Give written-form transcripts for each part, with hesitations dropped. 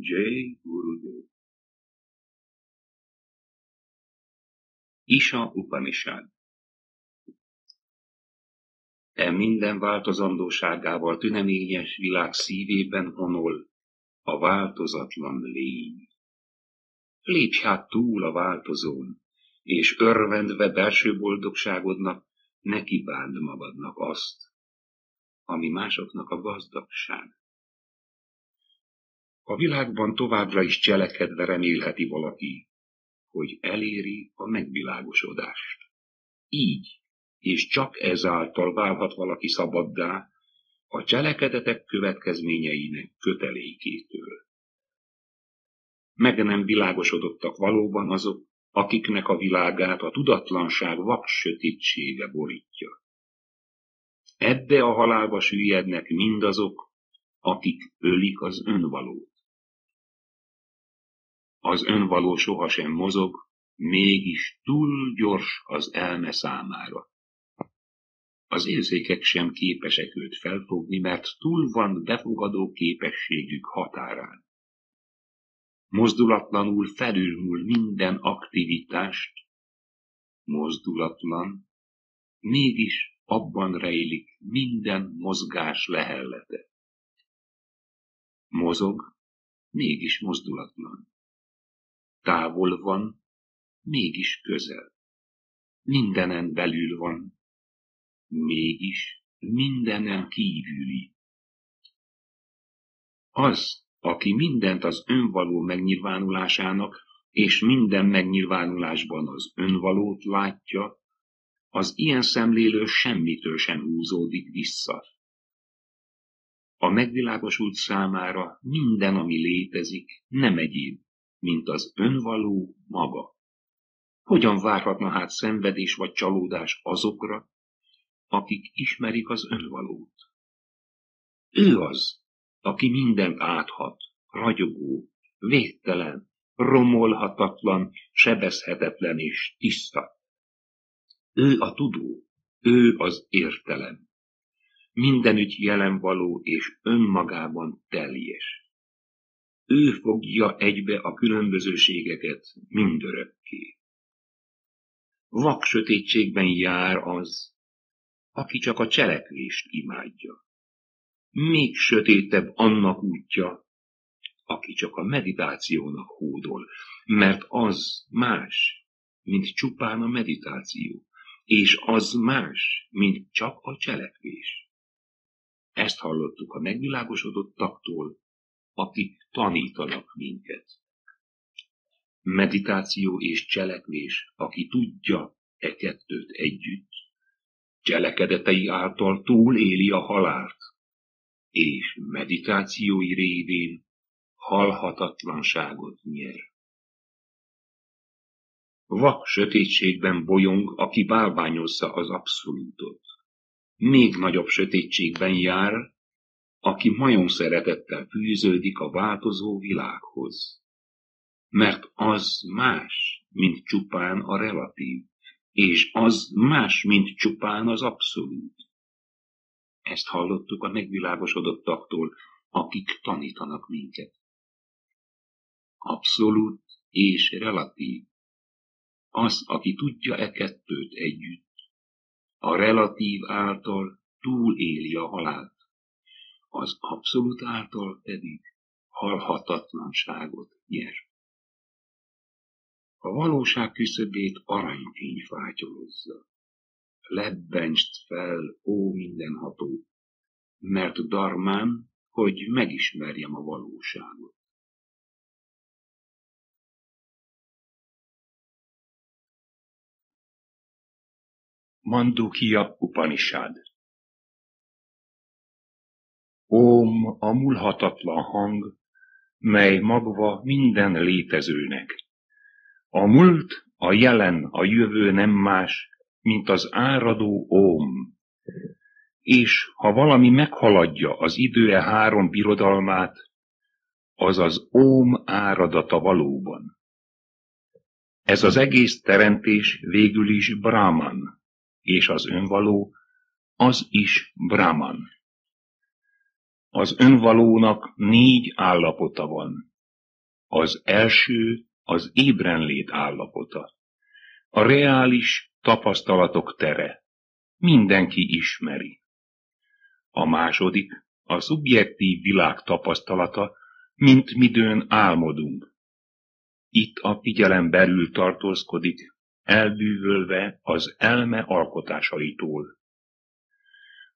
Jai Gurudev. Isha Upanishad. E minden változandóságával tüneményes világ szívében honol a változatlan lény. Lépj hát túl a változón, és örvendve belső boldogságodnak ne kibánd magadnak azt, ami másoknak a gazdagság. A világban továbbra is cselekedve remélheti valaki, hogy eléri a megvilágosodást. Így, és csak ezáltal válhat valaki szabaddá a cselekedetek következményeinek kötelékétől. Meg nem világosodottak valóban azok, akiknek a világát a tudatlanság vaks sötétsége borítja. Ebbe a halálba süllyednek mindazok, akik ölik az önvalót. Az önvaló sohasem mozog, mégis túl gyors az elme számára. Az érzékek sem képesek őt felfogni, mert túl van befogadó képességük határán. Mozdulatlanul felülmúl minden aktivitást, mozdulatlan, mégis abban rejlik minden mozgás lehellete. Mozog, mégis mozdulatlan. Távol van, mégis közel. Mindenen belül van, mégis mindenen kívüli. Az, aki mindent az önvaló megnyilvánulásának, és minden megnyilvánulásban az önvalót látja, az ilyen szemlélő semmitől sem húzódik vissza. A megvilágosult számára minden, ami létezik, nem egyéb, mint az önvaló maga. Hogyan várhatna hát szenvedés vagy csalódás azokra, akik ismerik az önvalót? Ő az, aki mindent áthat, ragyogó, végtelen, romolhatatlan, sebezhetetlen és tiszta. Ő a tudó, ő az értelem. Mindenütt jelen való és önmagában teljes. Ő fogja egybe a különbözőségeket mindörökké. Vak sötétségben jár az, aki csak a cselekvést imádja. Még sötétebb annak útja, aki csak a meditációnak hódol, mert az más, mint csupán a meditáció, és az más, mint csak a cselekvés. Ezt hallottuk a megvilágosodottaktól, akik tanítanak minket. Meditáció és cselekvés, aki tudja e kettőt együtt, cselekedetei által túléli a halált, és meditációi révén halhatatlanságot nyer. Vak sötétségben bolyong, aki bálványozza az abszolútot. Még nagyobb sötétségben jár, aki majom szeretettel fűződik a változó világhoz. Mert az más, mint csupán a relatív, és az más, mint csupán az abszolút. Ezt hallottuk a megvilágosodottaktól, akik tanítanak minket. Abszolút és relatív. Az, aki tudja e kettőt együtt, a relatív által túléli a halált, az abszolút által pedig halhatatlanságot nyer. A valóság küszöbét aranyfény fátyolozza. Lebbentsd fel, ó mindenható, mert darmán, hogy megismerjem a valóságot. Mandukya Upanishad. Óm a múlhatatlan hang, mely magva minden létezőnek. A múlt, a jelen, a jövő nem más, mint az áradó óm. És ha valami meghaladja az idő három birodalmát, az az óm áradata valóban. Ez az egész teremtés végül is Brahman, és az önvaló, az is Brahman. Az önvalónak 4 állapota van. Az első az ébrenlét állapota, a reális tapasztalatok tere, mindenki ismeri. A második a szubjektív világ tapasztalata, mint midőn álmodunk. Itt a figyelem belül tartózkodik, elbűvölve az elme alkotásaitól.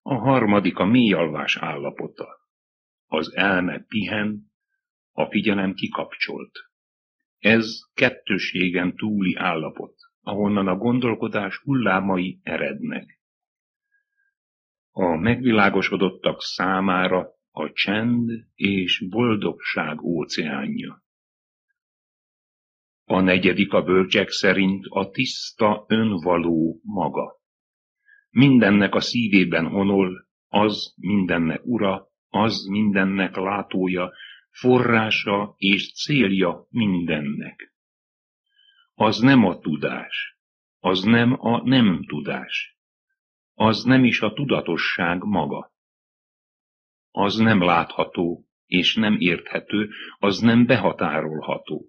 A harmadik a mélyalvás állapota. Az elme pihen, a figyelem kikapcsolt. Ez kettősségen túli állapot, ahonnan a gondolkodás hullámai erednek. A megvilágosodottak számára a csend és boldogság óceánja. A negyedik a bölcsek szerint a tiszta önvaló maga. Mindennek a szívében honol, az mindennek ura, az mindennek látója, forrása és célja mindennek. Az nem a tudás, az nem a nem tudás, az nem is a tudatosság maga. Az nem látható és nem érthető, az nem behatárolható.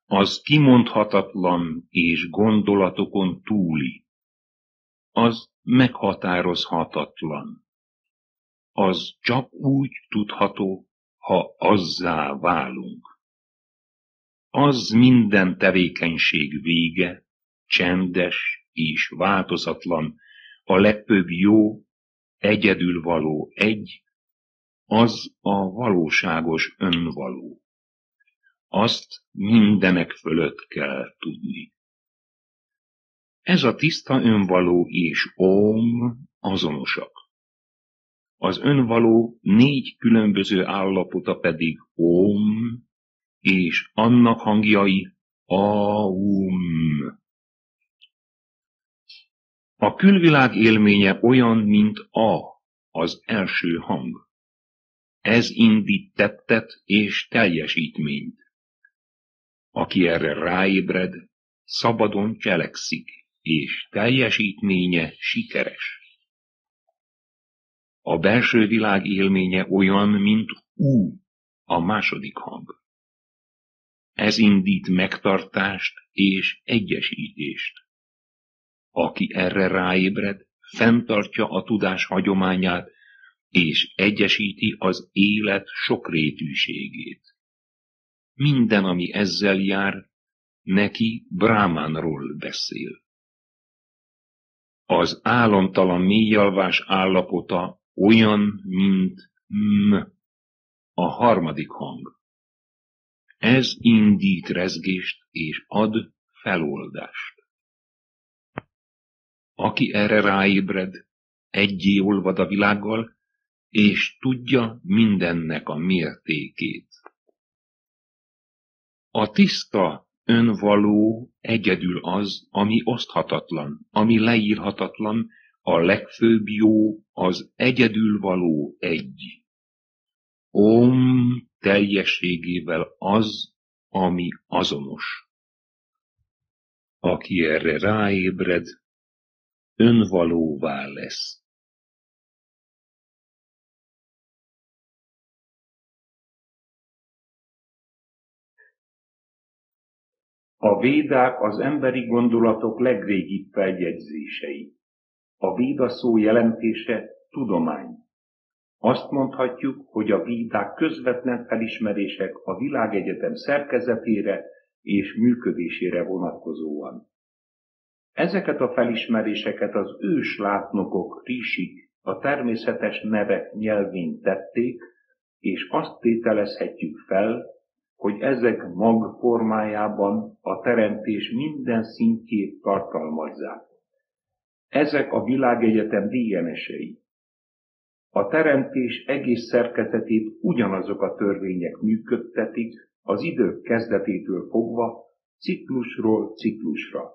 Az kimondhatatlan és gondolatokon túli. Az meghatározhatatlan. Az csak úgy tudható, ha azzá válunk. Az minden tevékenység vége, csendes és változatlan, a legfőbb jó, egyedülvaló egy, az a valóságos önvaló. Azt mindenek fölött kell tudni. Ez a tiszta önvaló és óm azonosak. Az önvaló 4 különböző állapota pedig óm, és annak hangjai aum. A külvilág élménye olyan, mint az első hang. Ez indít tettet és teljesítményt. Aki erre ráébred, szabadon cselekszik, és teljesítménye sikeres. A belső világ élménye olyan, mint a második hang. Ez indít megtartást és egyesítést. Aki erre ráébred, fenntartja a tudás hagyományát, és egyesíti az élet sokrétűségét. Minden, ami ezzel jár, neki Brahmanról beszél. Az álomtalan mélyalvás állapota olyan, mint a harmadik hang. Ez indít rezgést és ad feloldást. Aki erre ráébred, egyé olvad a világgal, és tudja mindennek a mértékét. A tiszta, önvaló egyedül az, ami oszthatatlan, ami leírhatatlan, a legfőbb jó, az egyedülvaló egy. Teljességével az, ami azonos. Aki erre ráébred, önvalóvá lesz. A védák az emberi gondolatok legrégibb feljegyzései. A véda szó jelentése tudomány. Azt mondhatjuk, hogy a védák közvetlen felismerések a világegyetem szerkezetére és működésére vonatkozóan. Ezeket a felismeréseket az ős látnokok, rishik a természetes nevek nyelvén tették, és azt tételezhetjük fel, hogy ezek mag formájában a teremtés minden szintjét tartalmazzák. Ezek a világegyetem DNS-ei. A teremtés egész szerkezetét ugyanazok a törvények működtetik, az idők kezdetétől fogva, ciklusról ciklusra.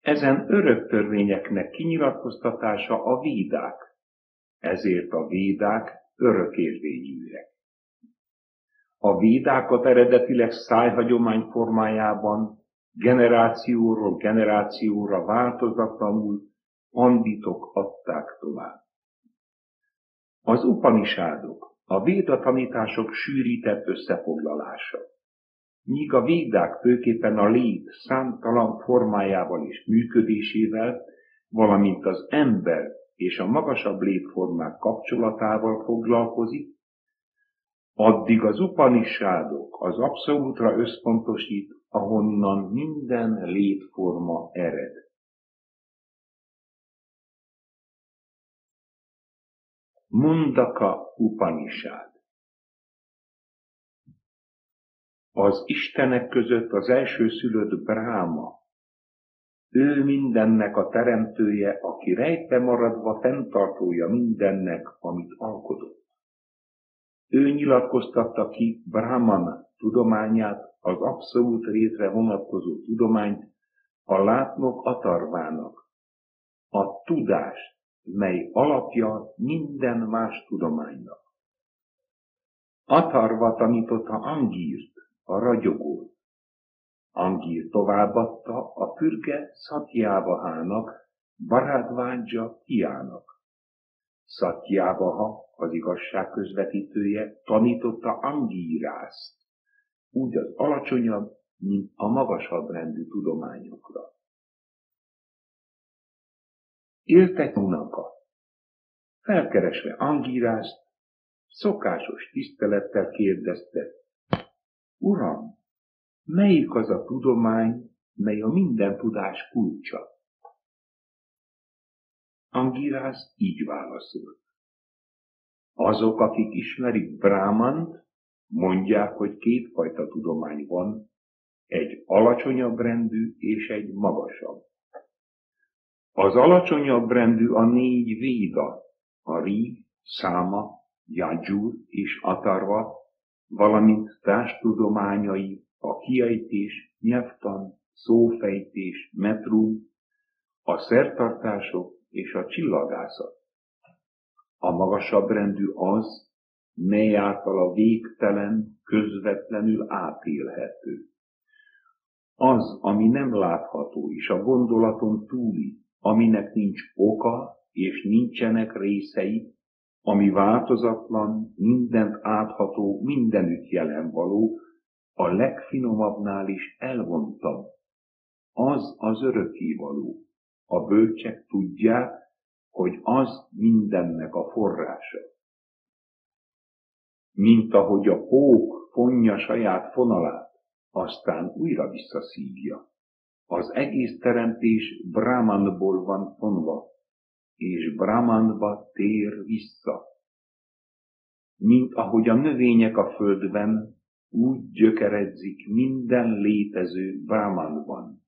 Ezen örök törvényeknek kinyilatkoztatása a védák, ezért a védák örökérvényűek. A védákat eredetileg szájhagyomány formájában, generációról generációra változatlanul panditok adták tovább. Az upanisádok, a véda tanítások sűrített összefoglalása. míg a védák főképpen a lét számtalan formájával és működésével, valamint az ember és a magasabb létformák kapcsolatával foglalkozik, addig az Upanishadok az abszolútra összpontosít, ahonnan minden létforma ered. Mundaka Upanishad. Az istenek között az elsőszülött Bráma. Ő mindennek a teremtője, aki rejtve maradva fenntartója mindennek, amit alkotott. Ő nyilatkoztatta ki Brahman tudományát, az abszolút létre vonatkozó tudományt a látnok Atharvának, a tudást, mely alapja minden más tudománynak. Atharva tanította Angírt, a ragyogót. Angír továbbadta a fürge Szatyávahának, Bharadvádzsa fiának. Szatyávaha, az igazság közvetítője, tanította Angírászt, úgy az alacsonyabb, mint a magasabb rendű tudományokra. Élt egy Unaka. Felkeresve Angírászt, szokásos tisztelettel kérdezte: Uram, melyik az a tudomány, mely a minden tudás kulcsa? Angírász így válaszolt: azok, akik ismerik Brahmant, mondják, hogy kétfajta tudomány van, egy alacsonyabb rendű és egy magasabb. Az alacsonyabb rendű a 4 véda, a Rig, Száma, Jajur és Atharva, valamint társtudományai, a kiejtés, nyelvtan, szófejtés, metrú, a szertartások és a csillagászat. A magasabb rendű az, mely által a végtelen közvetlenül átélhető. Az, ami nem látható és a gondolaton túli, aminek nincs oka és nincsenek részei, ami változatlan, mindent átható, mindenütt jelen való, a legfinomabbnál is elvontabb. Az az örökkévaló. A bölcsek tudják, hogy az mindennek a forrása. Mint ahogy a pók fonja saját fonalát, aztán újra visszaszívja. Az egész teremtés Brahmanból van fonva, és Brahmanba tér vissza. Mint ahogy a növények a földben, úgy gyökeredzik minden létező Brahmanban.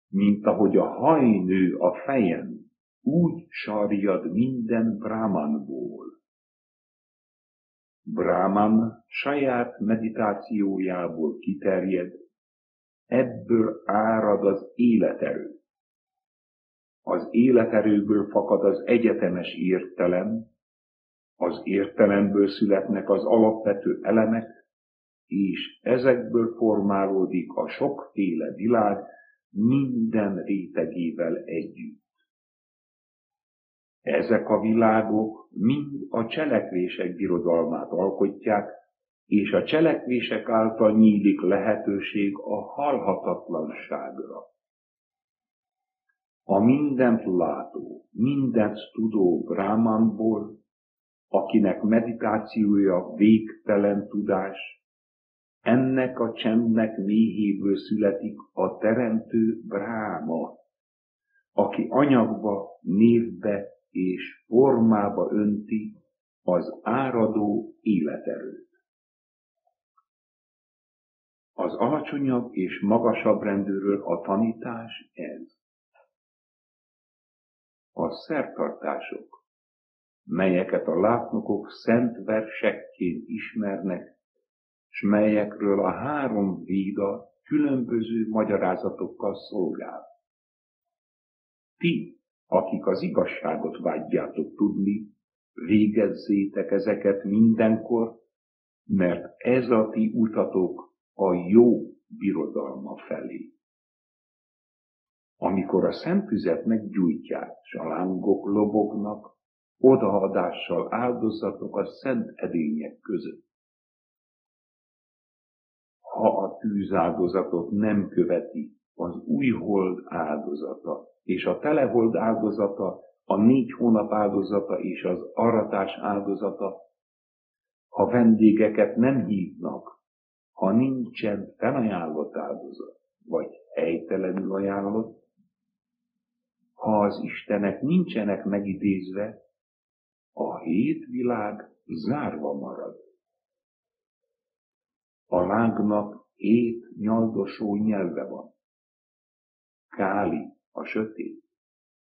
Mint ahogy a haj nő a fejen, úgy sarjad minden Brahmanból. Brahman saját meditációjából kiterjed, ebből árad az életerő. Az életerőből fakad az egyetemes értelem, az értelemből születnek az alapvető elemek, és ezekből formálódik a sokféle világ minden rétegével együtt. Ezek a világok mind a cselekvések birodalmát alkotják, és a cselekvések által nyílik lehetőség a halhatatlanságra. A mindent látó, mindent tudó Brahmanból, akinek meditációja végtelen tudás, ennek a csendnek méhéből születik a teremtő Brahma, aki anyagba, névbe és formába önti az áradó életerőt. Az alacsonyabb és magasabb rendűről a tanítás ez. A szertartások, melyeket a látnokok szent versekként ismernek, s melyekről a 3 véda különböző magyarázatokkal szolgál. Ti, akik az igazságot vágyjátok tudni, végezzétek ezeket mindenkor, mert ez a ti utatok a jó birodalma felé. Amikor a szentüzet meggyújtják, s a lángok lobognak, odaadással áldozatok a szent edények között. ha a tűzáldozatot nem követi az új hold áldozata, és a telehold áldozata, a 4 hónap áldozata és az aratás áldozata, ha vendégeket nem hívnak, ha nincsen felajánlott áldozat, vagy helytelenül ajánlott, ha az istenek nincsenek megidézve, a 7 világ zárva marad. A lángnak 7 nyaldosó nyelve van. Káli, a sötét,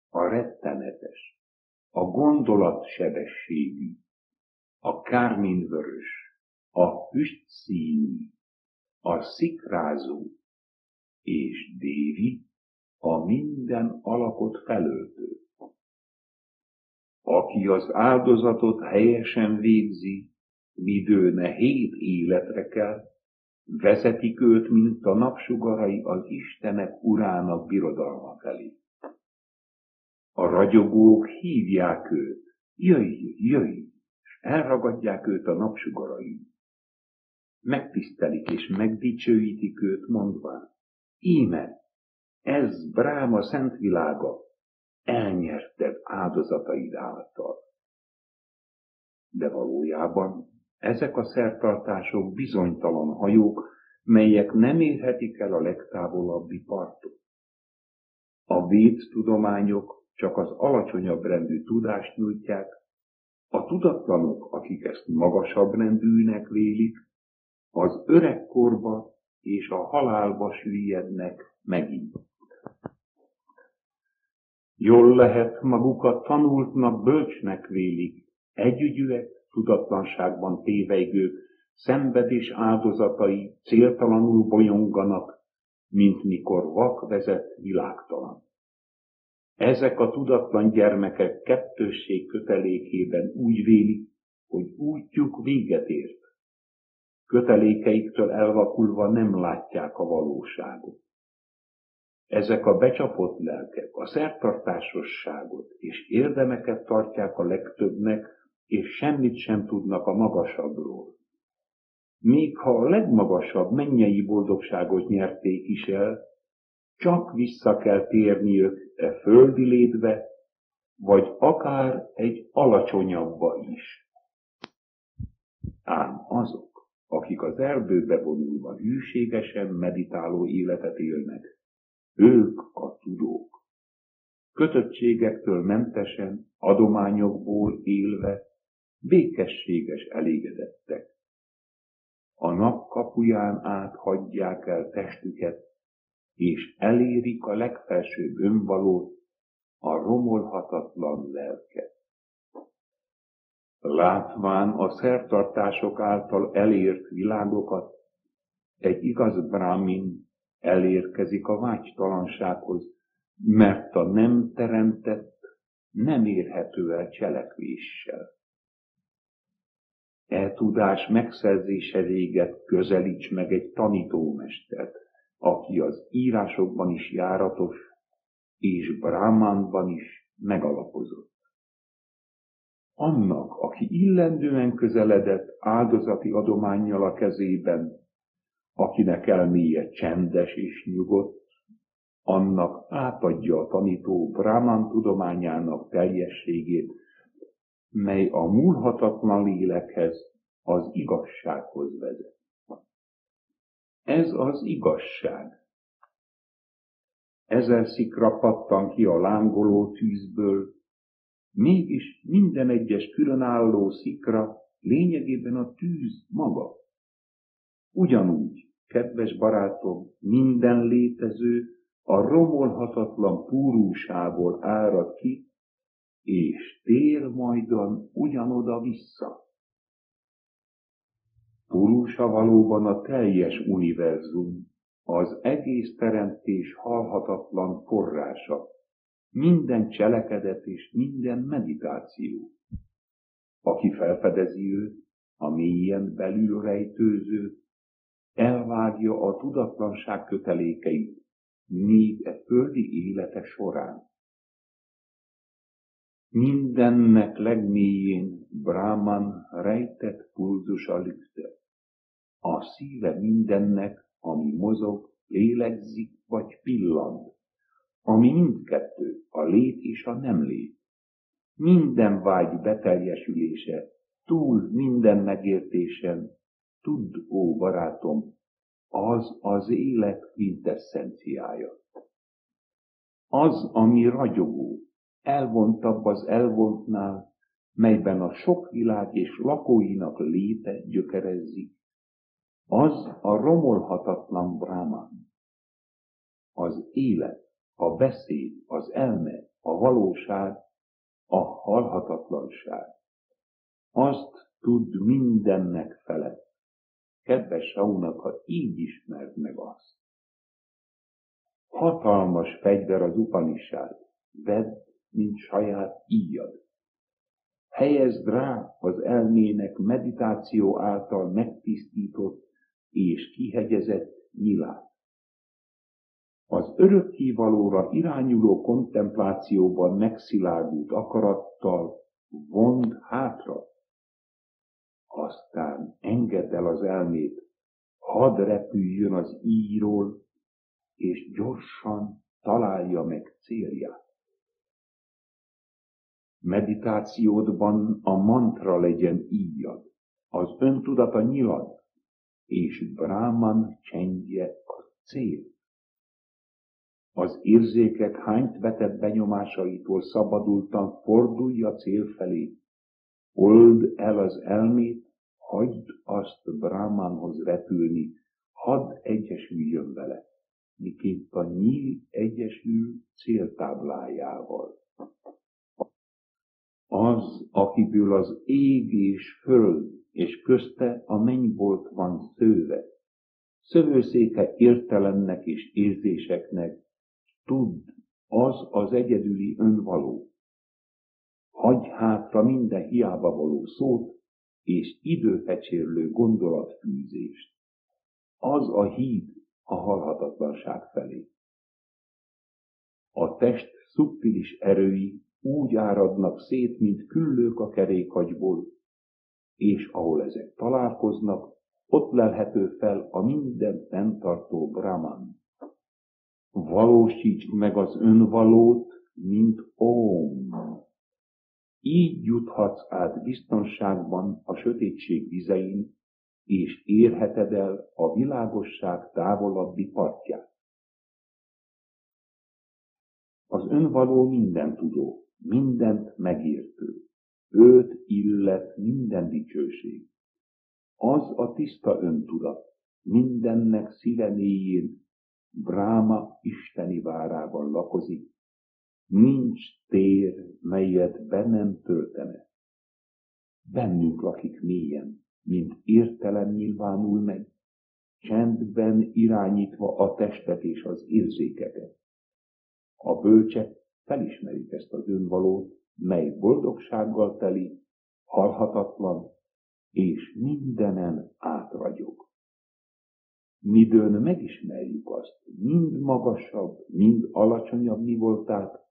a rettenetes, a gondolatsebességű, a kárminvörös, a füstszínű, a szikrázó és dévi, a minden alakot felöltő. Aki az áldozatot helyesen végzi, midőne 7 életre kell, vezetik őt, mint a napsugarai az Istenek urának birodalma felé. A ragyogók hívják őt, jöjj, jöjj, és elragadják őt a napsugarai. Megtisztelik és megdicsőítik őt, mondván, íme, ez Bráma szent világa, elnyerted áldozataid által. De valójában ezek a szertartások bizonytalan hajók, melyek nem érhetik el a legtávolabbi partot. A védtudományok csak az alacsonyabb rendű tudást nyújtják, a tudatlanok, akik ezt magasabb rendűnek vélik, az öregkorba és a halálba süllyednek megint. Jól lehet, magukat tanultnak, bölcsnek vélik, együgyűek, tudatlanságban tévejgők, szenvedés áldozatai céltalanul bolyonganak, mint mikor vak vezet világtalan. Ezek a tudatlan gyermekek kettősség kötelékében úgy vélik, hogy útjuk véget ért. Kötelékeiktől elvakulva nem látják a valóságot. Ezek a becsapott lelkek a szertartásosságot és érdemeket tartják a legtöbbnek, és semmit sem tudnak a magasabbról. Még ha a legmagasabb mennyei boldogságot nyerték is el, csak vissza kell térniük e földi létbe, vagy akár egy alacsonyabbba is. Ám azok, akik az erdőbe vonulva hűségesen meditáló életet élnek, ők a tudók. Kötöttségektől mentesen, adományokból élve, békességes elégedettek. A nap kapuján át hagyják el testüket, és elérik a legfelsőbb önvalót, a romolhatatlan lelket. Látván a szertartások által elért világokat, egy igaz brámin elérkezik a vágytalansághoz, mert a nem teremtett nem érhető el cselekvéssel. E tudás megszerzése véget közelíts meg egy tanítómestert, aki az írásokban is járatos, és Brahmanban is megalapozott. Annak, aki illendően közeledett áldozati adománnyal a kezében, akinek elméje csendes és nyugodt, annak átadja a tanító Brahman tudományának teljességét, mely a múlhatatlan lélekhez, az igazsághoz vezet. Ez az igazság. 1000 szikra pattan ki a lángoló tűzből, mégis minden egyes különálló szikra lényegében a tűz maga. Ugyanúgy, kedves barátom, minden létező a romolhatatlan púrúsából árad ki, és tér majdan ugyanoda vissza. Purúsa valóban a teljes univerzum, az egész teremtés halhatatlan forrása, minden cselekedet és minden meditáció. Aki felfedezi őt, a mélyen belül rejtőző, elvágja a tudatlanság kötelékeit, még e földi élete során. Mindennek legmélyén Brahman rejtett pulzusa lüktet. a szíve mindennek, ami mozog, lélegzik vagy pillant, ami mindkettő, a lét és a nem lét. Minden vágy beteljesülése, túl minden megértésen, tudd, ó barátom, az az élet quintesszenciája. Az, ami ragyogó, elvontabb az elvontnál, melyben a sok világ és lakóinak léte gyökerezzik, az a romolhatatlan Brahman. Az élet, a beszéd, az elme, a valóság, a halhatatlanság. Azt tudd mindennek felett. Kedves Saunaka, így ismerd meg azt. Hatalmas fegyver az Upanishad, vedd, mint saját íjad. Helyezd rá az elmének meditáció által megtisztított és kihegyezett nyilát. Az örökkévalóra irányuló kontemplációban megszilárdult akarattal vondd hátra. Aztán engedd el az elmét, hadd repüljön az íjról, és gyorsan találja meg célját. Meditációdban a mantra legyen íjad, az öntudat a nyilad, és Brahman csendje a cél. Az érzékek hányt vetett benyomásaitól szabadultan fordulj a cél felé. Old el az elmét, hagyd azt Brahmanhoz repülni, hadd egyesüljön vele, miként a nyíl egyesül céltáblájával. Az, akiből az ég és föld, és közte a mennybolt van szőve, szövőszéke értelemnek és érzéseknek, tudd, az az egyedüli önvaló. Hagyj hátra minden hiába való szót, és időfecsérlő gondolatfűzést. Az a híd a halhatatlanság felé. A test szubtilis erői úgy áradnak szét, mint küllők a kerékagyból, és ahol ezek találkoznak, ott lelhető fel a mindent fenntartó Brahman. Valósítsd meg az önvalót, mint Om. Így juthatsz át biztonságban a sötétség vizein, és érheted el a világosság távolabbi partját. Az önvaló mindentudó, mindent megértő. Őt illet minden dicsőség. Az a tiszta öntudat, mindennek szíve mélyén, Bráma isteni várában lakozik. Nincs tér, melyet be nem töltene. Bennünk lakik mélyen, mint értelem nyilvánul meg, csendben irányítva a testet és az érzékeket. A bölcsek felismerik ezt az önvalót, mely boldogsággal teli, halhatatlan, és mindenen átragyog. Midőn megismerjük azt, mind magasabb, mind alacsonyabb mi voltát,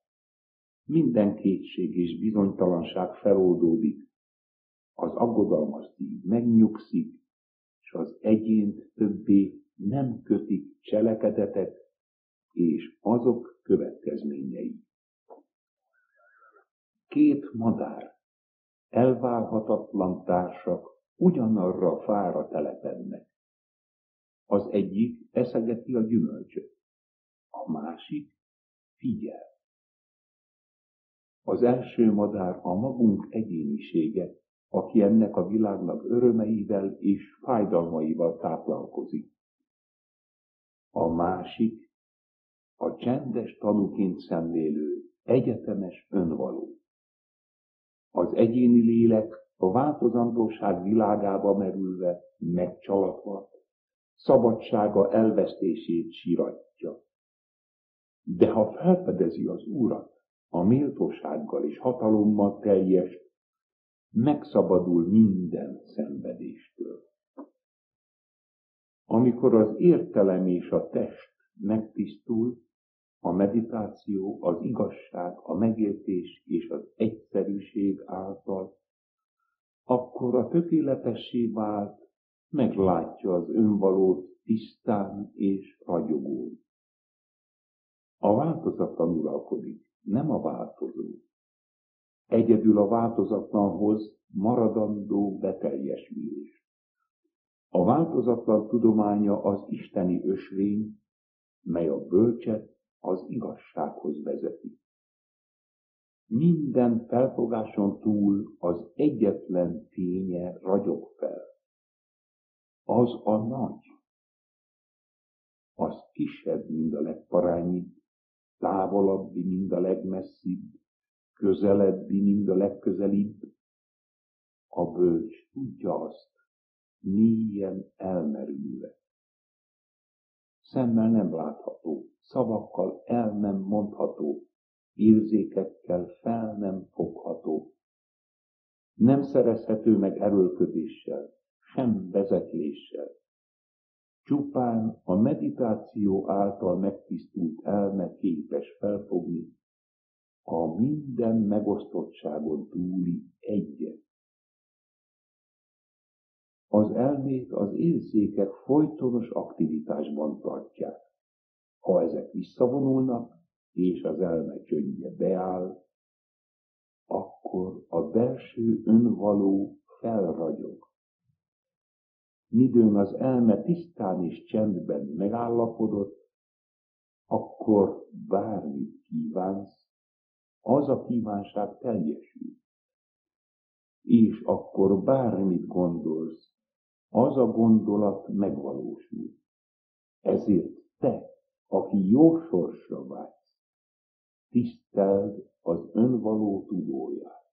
minden kétség és bizonytalanság feloldódik, az aggodalmas szív megnyugszik, és az egyént többé nem kötik cselekedetek és azok következményei. Két madár, elválhatatlan társak ugyanarra a fára telepednek. Az egyik eszegeti a gyümölcsöt, a másik figyel. Az első madár a magunk egyénisége, aki ennek a világnak örömeivel és fájdalmaival táplálkozik. A másik a csendes tanúként szemlélő, egyetemes önvaló. Az egyéni lélek a változandóság világába merülve, megcsalatva, szabadsága elvesztését siratja. De ha felfedezi az Urat, a méltósággal és hatalommal teljes, megszabadul minden szenvedéstől. Amikor az értelem és a test megtisztul, a meditáció, az igazság, a megértés és az egyszerűség által, akkor a tökéletessé vált, meglátja az önvalót tisztán és ragyogón. A változatlan uralkodik, nem a változó. Egyedül a változatlanhoz maradandó beteljesülés. A változatlan tudománya az isteni ösvény, mely a bölcset az igazsághoz vezeti. Minden felfogáson túl az egyetlen fénye ragyog fel. Az a nagy. Az kisebb, mint a legparányibb, távolabbi, mint a legmesszibb, közelebbi, mint a legközelibb. A bölcs tudja azt, mélyen elmerülve. Szemmel nem látható, szavakkal el nem mondható, érzékekkel fel nem fogható. Nem szerezhető meg erőlködéssel, sem vezetléssel. Csupán a meditáció által megtisztult elme képes felfogni a minden megosztottságon túli egyet. Az elmét az érzékek folytonos aktivitásban tartják. Ha ezek visszavonulnak, és az elme csöndje beáll, akkor a belső önvaló felragyog. Midőn az elme tisztán és csendben megállapodott, akkor bármit kívánsz, az a kívánság teljesül. És akkor bármit gondolsz, az a gondolat megvalósul. Ezért te, aki jó sorsra vágysz, tiszteld az önvaló tudóját.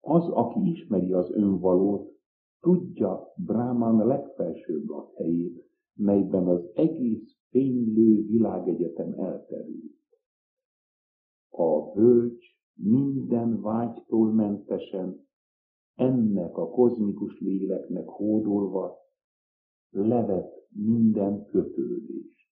Az, aki ismeri az önvalót, tudja Brahman legfelsőbb lakhelyét, melyben az egész fénylő világegyetem elterül. A bölcs minden vágytól mentesen, ennek a kozmikus léleknek hódolva levet minden kötődést.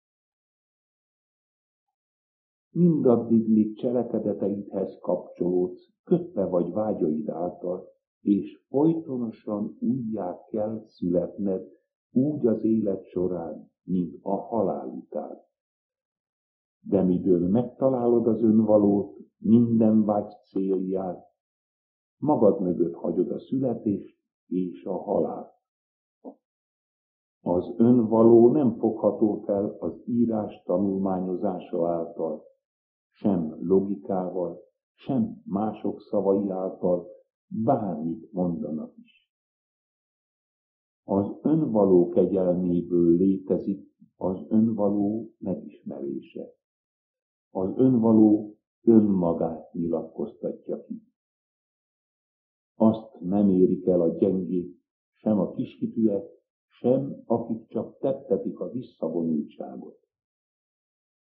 Mindaddig, míg cselekedeteidhez kapcsolódsz, kötve vagy vágyaid által, és folytonosan újjá kell születned úgy az élet során, mint a halál után. De midőn megtalálod az önvalót, minden vágy célját, magad mögött hagyod a születést és a halált. Az önvaló nem fogható fel az írás tanulmányozása által, sem logikával, sem mások szavai által, bármit mondanak is. Az önvaló kegyelméből létezik az önvaló megismerése. Az önvaló önmagát nyilatkoztatja ki. Azt nem érik el a gyengék, sem a kishitűek, sem akik csak tettetik a visszavonultságot.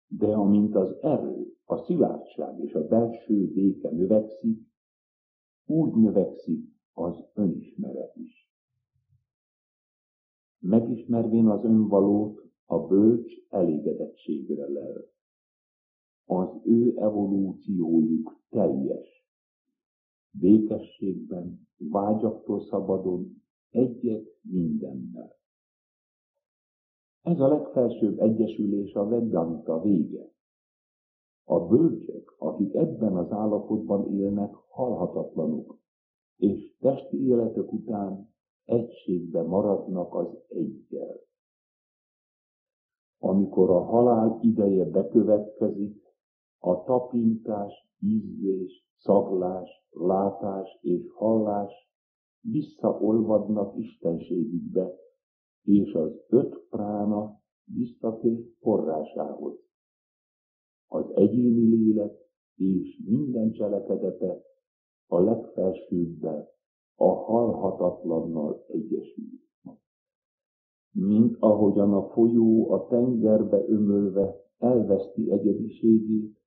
De amint az erő, a szilárdság és a belső béke növekszik, úgy növekszik az önismeret is. Megismervén az önvalót, a bölcs elégedettségre lel. Az ő evolúciójuk teljes. Békességben, vágyaktól szabadon, egyet mindennel. Ez a legfelsőbb egyesülés a Vedanta vége. A bölcsek, akik ebben az állapotban élnek, halhatatlanok, és testi életük után egységbe maradnak az eggyel. Amikor a halál ideje bekövetkezik, a tapintás, ízlés, szaglás, látás és hallás visszaolvadnak istenségükbe, és az 5 prána visszatér forrásához. Az egyéni lélek és minden cselekedete a legfelsőbbel, a halhatatlannal egyesül. Mint ahogyan a folyó a tengerbe ömölve elveszti egyediségét,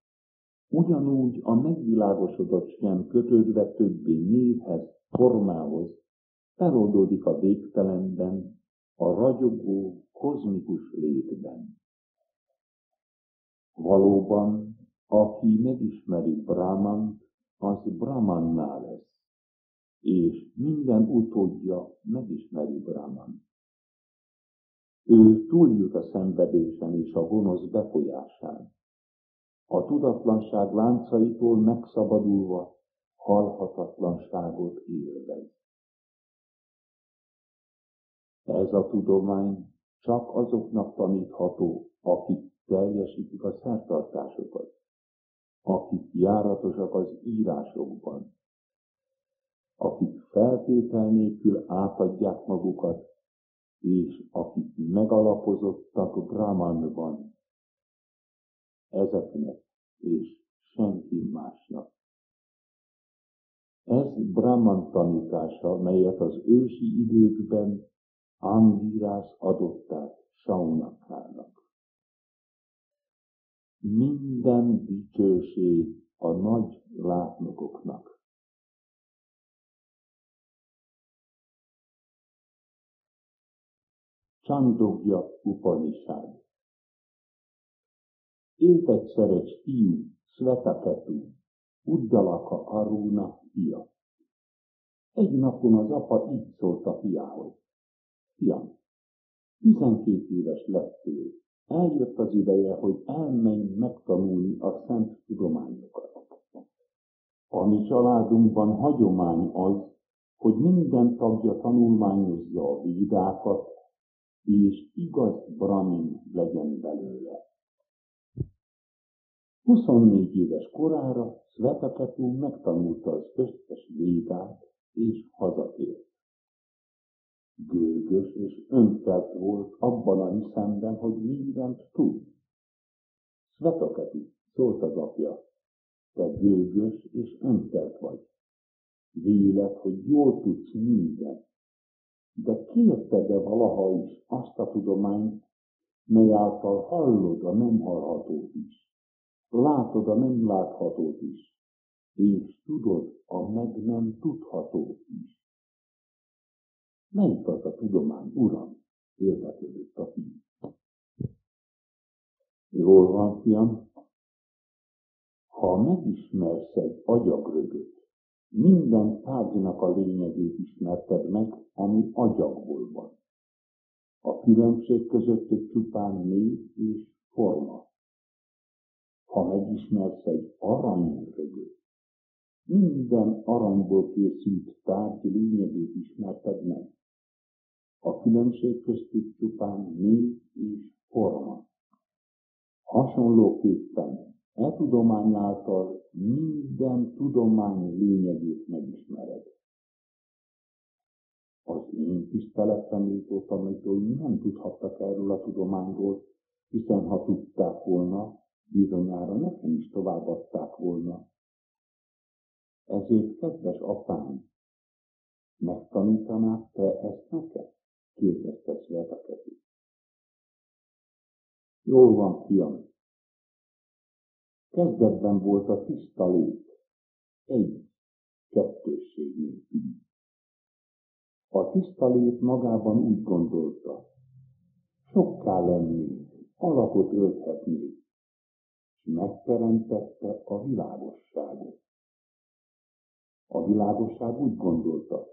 ugyanúgy a megvilágosodott sem kötődve többé névhez, formához, feloldódik a végtelenben, a ragyogó, kozmikus létben. Valóban, aki megismeri Brahmant, az Brahmanná lesz, és minden utódja megismeri Brahman. Ő túljut a szenvedésen és a gonosz befolyásán. A tudatlanság láncaitól megszabadulva halhatatlanságot élvez. Ez a tudomány csak azoknak tanítható, akik teljesítik a szertartásokat, akik járatosak az írásokban, akik feltétel nélkül átadják magukat, és akik megalapozottak Brahmanban, ezeknek és senki másnak. Ez Brahman tanítása, melyet az ősi időkben Angirás adott át Saunakának. Minden dicsőség a nagy látnokoknak. Csándogya Upanishad. Élt egyszer egy fiú, Svetaketu, Uddalaka Aruna fia. Egy napon az apa így szólt a fiához: Fiam, 12 éves lettél, eljött az ideje, hogy elmenj megtanulni a szent tudományokat. A mi családunkban hagyomány az, hogy minden tagja tanulmányozza a védákat, és igaz brahmin legyen belőle. 24 éves korára Svetaketu megtanulta az összes védát, és hazatért. Gőgös és öntelt volt abban a hiszemben, hogy mindent tud. Svetaketu, szólt az apja, te gőgös és öntelt vagy. Véled, hogy jól tudsz mindent. De kérted-e valaha is azt a tudományt, mely által hallod a nem hallhatót is, látod a nem láthatót is, és tudod a meg nem tudhatót is? Melyik az a tudomány, uram? Érdeklődött a fiú. Jól van, fiam. Ha megismersz egy agyagrögöt, minden tárgynak a lényegét ismerted meg, ami agyagból van. A különbség közöttük csupán név és forma. Ha megismersz egy aranyrögöt, minden aranyból készült tárgy lényegét ismerted meg. A különbség köztük csupán név és forma. Hasonlóképpen tudomány által minden tudomány lényegét megismered. Az én tiszteletre méltó tanítóim nem tudhattak erről a tudományról, hiszen ha tudták volna, bizonyára nekem is továbbadták volna. Ezért, kedves apám, megtanítanád te ezt nekem? Kérdezte Svetaketu. Jól van, fiam. Kezdetben volt a tiszta lét, egy kettősség nélkül. A tiszta lét magában úgy gondolta, sokká lennék, alakot ölthetnék, és megteremtette a világosságot. A világosság úgy gondolta,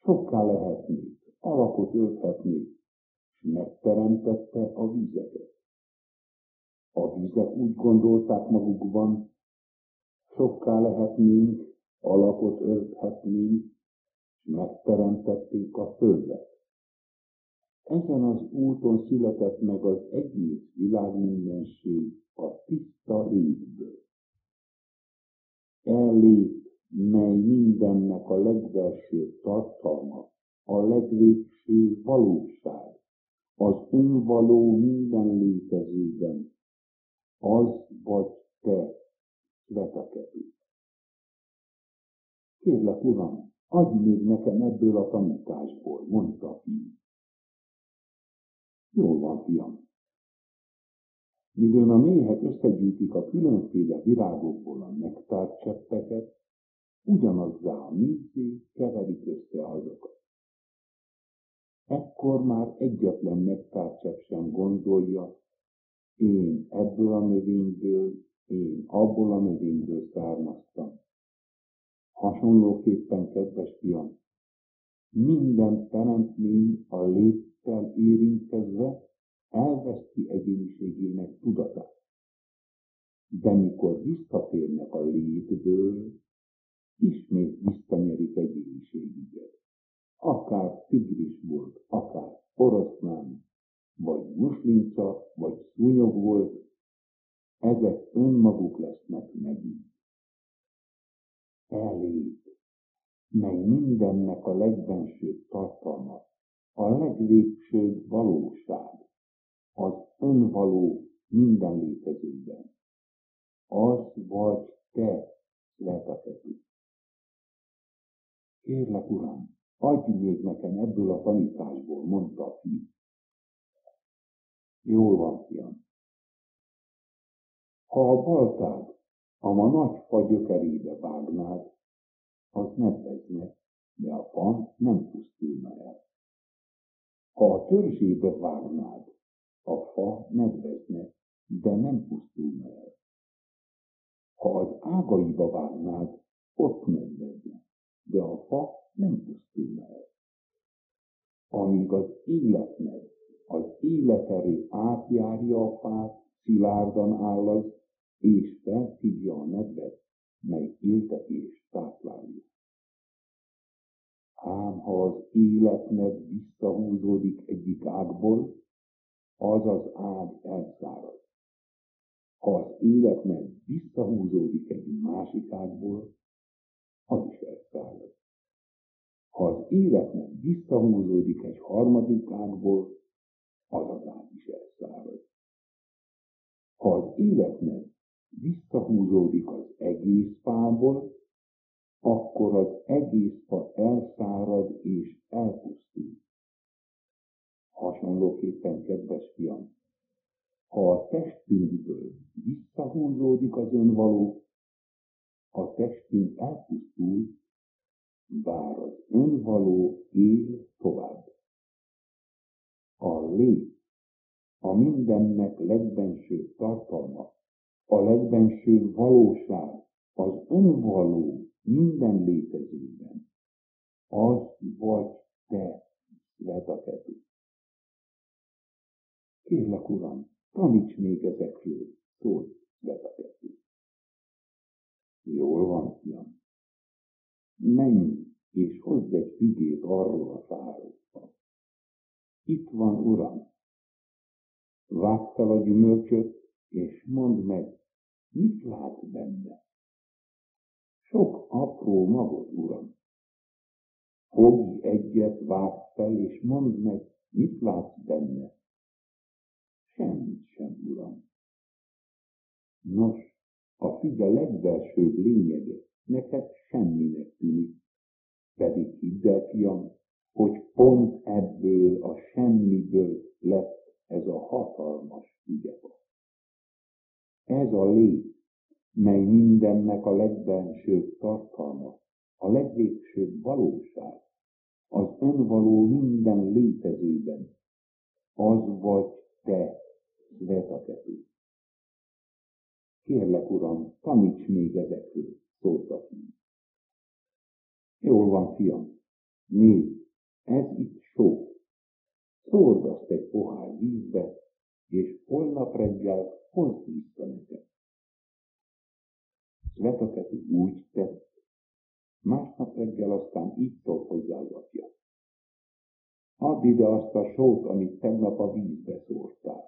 sokká lehetnék, alakot ölthetnék, és megteremtette a vizeket. A vizek úgy gondolták magukban, sokká lehetnénk, alakot ölthetnénk, és megteremtették a földet. Ezen az úton született meg az egész világmindenség a tiszta létből. Lét, mely mindennek a legfelsőbb tartalma, a legvégső valóság, az önvaló minden létezőben, az vagy te, Svetaketu. Kérlek, uram, adj még nekem ebből a tanításból, mondta a fiú. Jól van, fiam. Midőn a méhek összegyűjtik a különféle virágokból a nektárcseppeket, ugyanazzá a mízzé keverik össze azokat. Ekkor már egyetlen nektárcsepp sem gondolja, én ebből a növényből, én abból a növényből származtam, Hasonlóképpen, kedves fiam, minden teremtmény a léttel érintkezve elveszti egyéniségének tudatát. De mikor visszatérnek a létből, ismét visszanyerik egyéniségüket. Akár tigris volt, akár oroszlán, vagy muslinca, vagy szúnyog volt, ezek önmaguk lesznek megint. Lét, mely mindennek a legbensőbb tartalma, a legvégsőbb valóság, az önvaló minden létezőben. Az vagy te, Svetaketu. Kérlek, Uram, adj még nekem ebből a tanításból, mondta a fiú. Jól van, fiam. Ha a baltád a nagy fa gyökerébe vágnád, az nedvezne, de a fa nem pusztulna el. Ha a törzsébe vágnád, a fa nedvezne, de nem pusztulna el. Ha az ágaiba vágnád, ott nedvezne, de a fa nem pusztulna el. Amíg az életmed, az életerő átjárja a fát, szilárdan áll az, és felszívja a nedvet, mely éltetést táplálja. Ám ha az életmed visszahúzódik egyik ágból, az az ág elszárad. Ha az életmed visszahúzódik egy másik ágból, az is elszárad. Ha az életmed visszahúzódik egy harmadik ágból, az az ág is elszárad. Ha az életmed visszahúzódik az egész fából, akkor az egész fa elszárad és elpusztul. Hasonlóképpen, kedves fiam, ha a testünkből visszahúzódik az önvaló, a testünk elpusztul, bár az önvaló él tovább. A lét, a mindennek legbensőbb tartalma, a legbensőbb valóság, az önvaló minden létezőben, az vagy te, Svetaketu. Kérlek, Uram, taníts még ezekről, szólt Svetaketu. Jól van, fiam. Menj és hozz egy fügét arról a fáról. Itt van, Uram. Vágd fel a gyümölcsöt, és mondd meg, mit látsz benne? Sok apró magot, Uram. Fogj egyet, vágd fel, és mondd meg, mit látsz benne? Semmit sem, Uram. Nos, a füge legbelsőbb lényege neked semminek tűnik, pedig hidd el, fiam, hogy pont ebből a semmiből lett ez a hatalmas fügefa. Ez a lét, mely mindennek a legbensőbb tartalma, a legvégsőbb valóság, az önvaló minden létezőben, az vagy te, Svetaketu. Kérlek, Uram, taníts még ezekről, szólt a fiú. Jól van, fiam, nézd, ez itt só. Szórd azt egy pohár vízbe, és holnap reggel hozd vissza nekem. Svetaketu úgy tett, másnap reggel aztán így szólt hozzá az apja. Add ide azt a sót, amit tegnap a vízbe szórtál.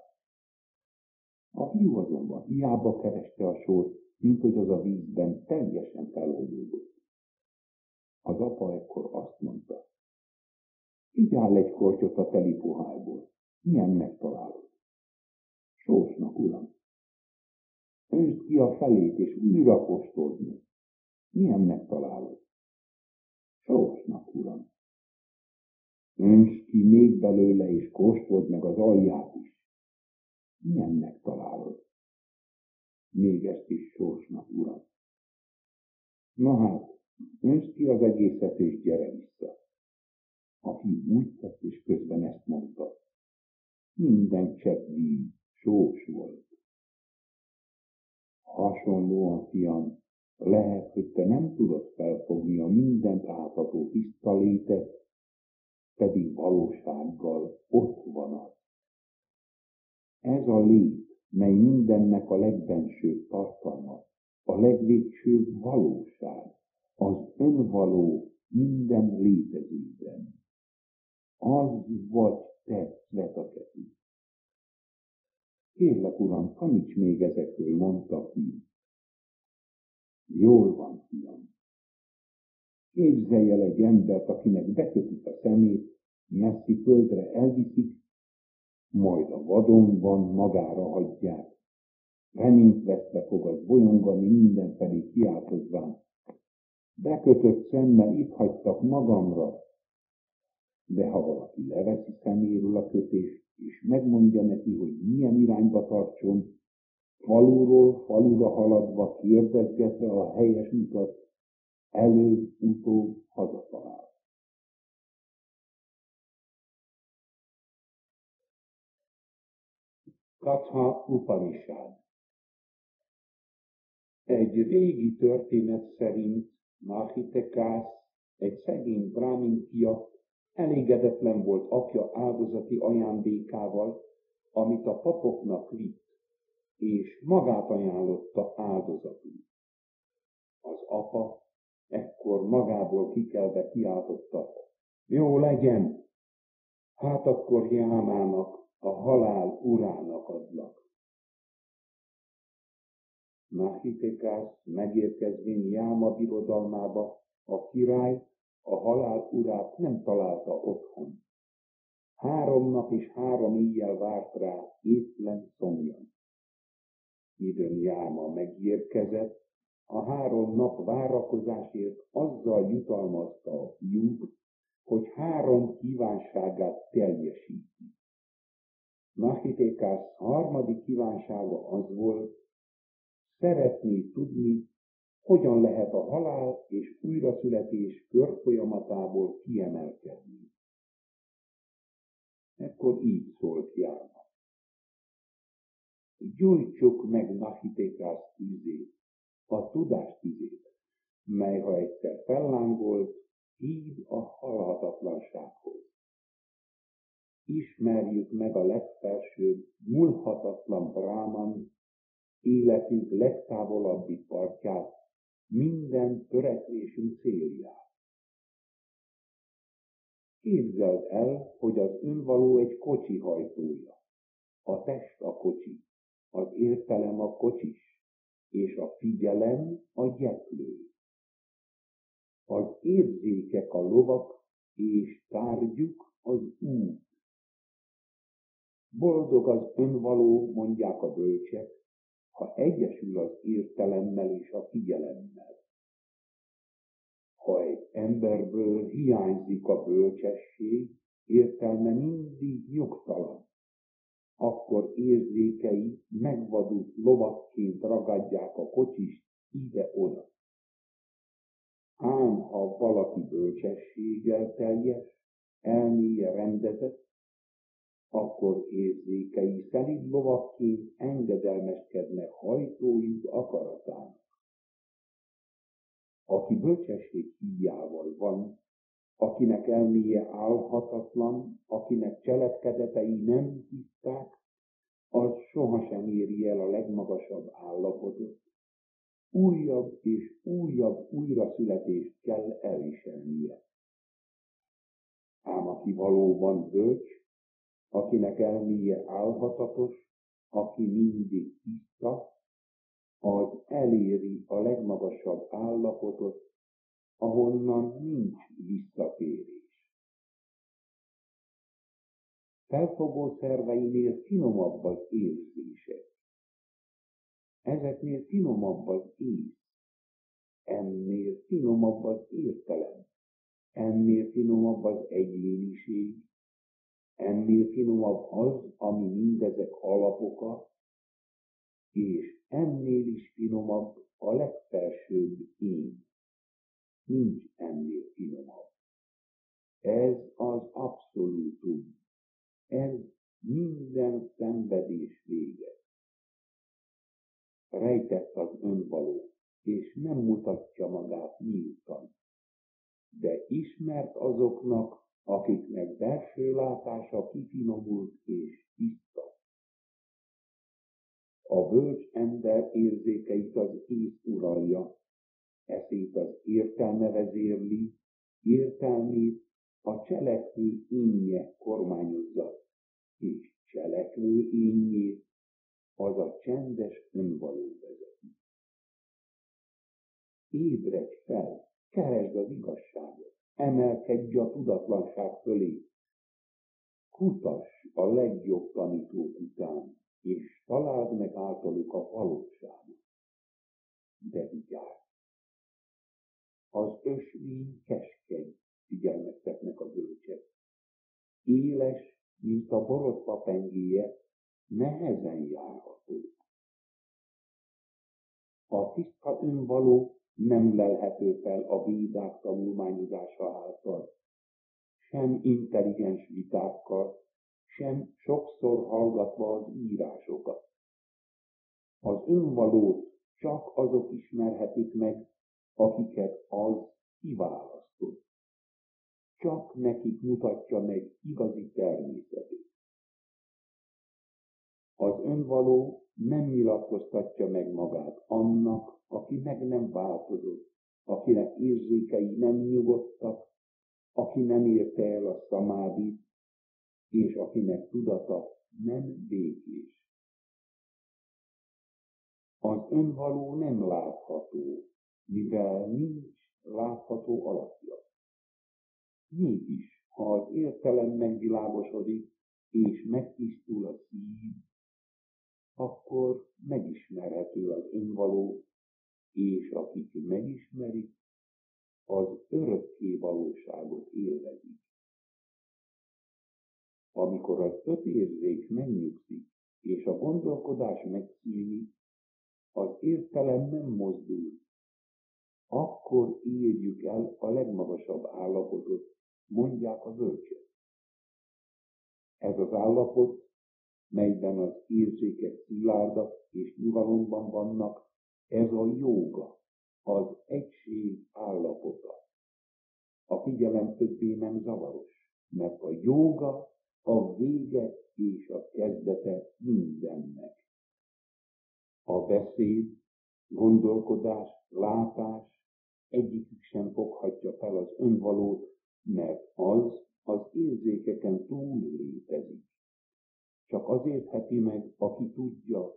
A fiú azonban hiába kereste a sót, mint hogy az a vízben teljesen feloldódott. Az apa ekkor azt mondta, igyál egy kortyot a teli pohárból, milyennek találod? Sósnak, Uram. Öntsd ki a felét, és újra kóstold meg. Milyennek találod? Sósnak, Uram. Öntsd ki még belőle, és kóstold meg az alját is. Milyennek találod? Még ezt is sósnak, Uram. Na hát, öntsd ki az egészet, és gyere vissza. A fiú úgy tett, és közben ezt mondta. Minden csepp víz sós volt. Hasonlóan, fiam, Lehet, hogy te nem tudod felfogni a mindent átható tiszta létet, pedig valósággal ott van az. Ez a lét, mely mindennek a legbensőbb tartalma, a legvégsőbb valóság, az önvaló minden létezőben. Az vagy te, Svetaketu. Kérlek, uram, taníts még ezekről, mondta a fiú. Jól van, fiam. Képzelj el egy embert, akinek bekötik a szemét, messzi földre elviszik, majd a vadonban magára hagyják. Reményt veszve fog az bolyongani mindenfelé kiáltozván. Bekötött szemmel itt hagytak magamra, de ha valaki leveszi szeméről a kötést, és megmondja neki, hogy milyen irányba tartson, faluról falura haladva kérdezgetve a helyes utat, előbb-utóbb hazatalál. Katha Upanishad. Egy régi történet szerint Nahitekász, egy szegény brámin fia, elégedetlen volt apja áldozati ajándékával, amit a papoknak vitt, és magát ajánlotta áldozatul. Az apa ekkor magából kikelve kiáltotta, jó legyen, hát akkor Jámának, a halál urának adlak. Nahitekász megérkezvén Jáma birodalmába, a király a halál urát nem találta otthon. 3 nap és 3 éjjel várt rá étlen szomjan. Midőn Jáma megérkezett, a 3 nap várakozásért azzal jutalmazta a fiút, hogy 3 kívánságát teljesíti. Nahitekász 3. kívánsága az volt, szeretné tudni, hogyan lehet a halál és újraszületés körfolyamatából kiemelkedni. Ekkor így szólt Jáma. Gyújtsuk meg Nahitekász tüzét, a tudás tüzét, mely ha egyszer fellángolt, hív a halhatatlansághoz. Ismerjük meg a legfelsőbb, múlhatatlan Brahman, életünk legtávolabbi partját, minden törekvésünk célját. Képzeld el, hogy az önvaló egy kocsi hajtója, a test a kocsi, az értelem a kocsis, és a figyelem a gyeplő. Az érzékek a lovak, és tárgyuk az út. Boldog az önvaló, mondják a bölcsek, ha egyesül az értelemmel és a figyelemmel. Ha egy emberből hiányzik a bölcsesség, értelme mindig nyugtalan, akkor érzékei megvadult lovakként ragadják a kocsist ide-oda. Ám ha valaki bölcsességgel teljes, elméje rendezett, akkor érzékei szelíd lovakként engedelmeskednek hajtójuk akaratának. Aki bölcsesség híjával van, akinek elméje álhatatlan, akinek cselekedetei nem tiszták, az sohasem éri el a legmagasabb állapotot. Újabb és újabb újraszületést kell elviselnie. Ám aki valóban bölcs, akinek elméje álhatatos, aki mindig tiszta, az eléri a legmagasabb állapotot, ahonnan nincs visszatérés. Felfogó szerveinél finomabb az érzések. Ezeknél finomabb az ész. Ennél finomabb az értelem. Ennél finomabb az egyéniség. Ennél finomabb az, ami mindezek alapoka, és ennél is finomabb a legfelsőbb én. Nincs ennél finomabb. Ez az abszolútum. Ez minden szenvedés vége. Rejtett az önvaló, és nem mutatja magát nyíltan, de ismert azoknak, akiknek belső látása kifinomult és tiszta. A bölcs ember érzékeit az ész uralja, eszét az értelme vezérli, értelmét a cselekvő énje kormányozza, és cselekvő énjét az a csendes önvaló vezeti. Ébredj fel, keresd az igazságot, emelkedj a tudatlanság fölé, kutass a legjobb tanítók után, és találd meg általuk a valóságot. De vigyázz! Az ösvény keskeny, figyelmeztetnek a bölcsek. Éles, mint a borotva pengéje, nehezen járható. A tiszta önvaló nem lelhető fel a védák tanulmányozása által, sem intelligens vitákkal, sem sokszor hallgatva az írásokat. Az önvalót csak azok ismerhetik meg, akiket az kiválasztott. Csak nekik mutatja meg igazi természetét. Az önvaló nem nyilatkoztatja meg magát annak, aki meg nem változott, akinek érzékei nem nyugodtak, aki nem érte el a szamádit, és akinek tudata nem békés. Az önvaló nem látható, mivel nincs látható alakja. Mégis, ha az értelem megvilágosodik, és megtisztul a szív, akkor megismerhető az önvaló, és akik megismerik, az örökké valóságot élvezik. Amikor az 5 érzék megnyugszik, és a gondolkodás megszűnik, az értelem nem mozdul, akkor érjük el a legmagasabb állapotot, mondják a bölcsek. Ez az állapot, melyben az érzékek szilárdak és nyugalomban vannak, ez a jóga, az egység állapota. A figyelem többé nem zavaros, mert a jóga a vége és a kezdete mindennek. A beszéd, gondolkodás, látás egyikük sem foghatja fel az önvalót, mert az érzékeken túl létezik. Csak az értheti meg, aki tudja,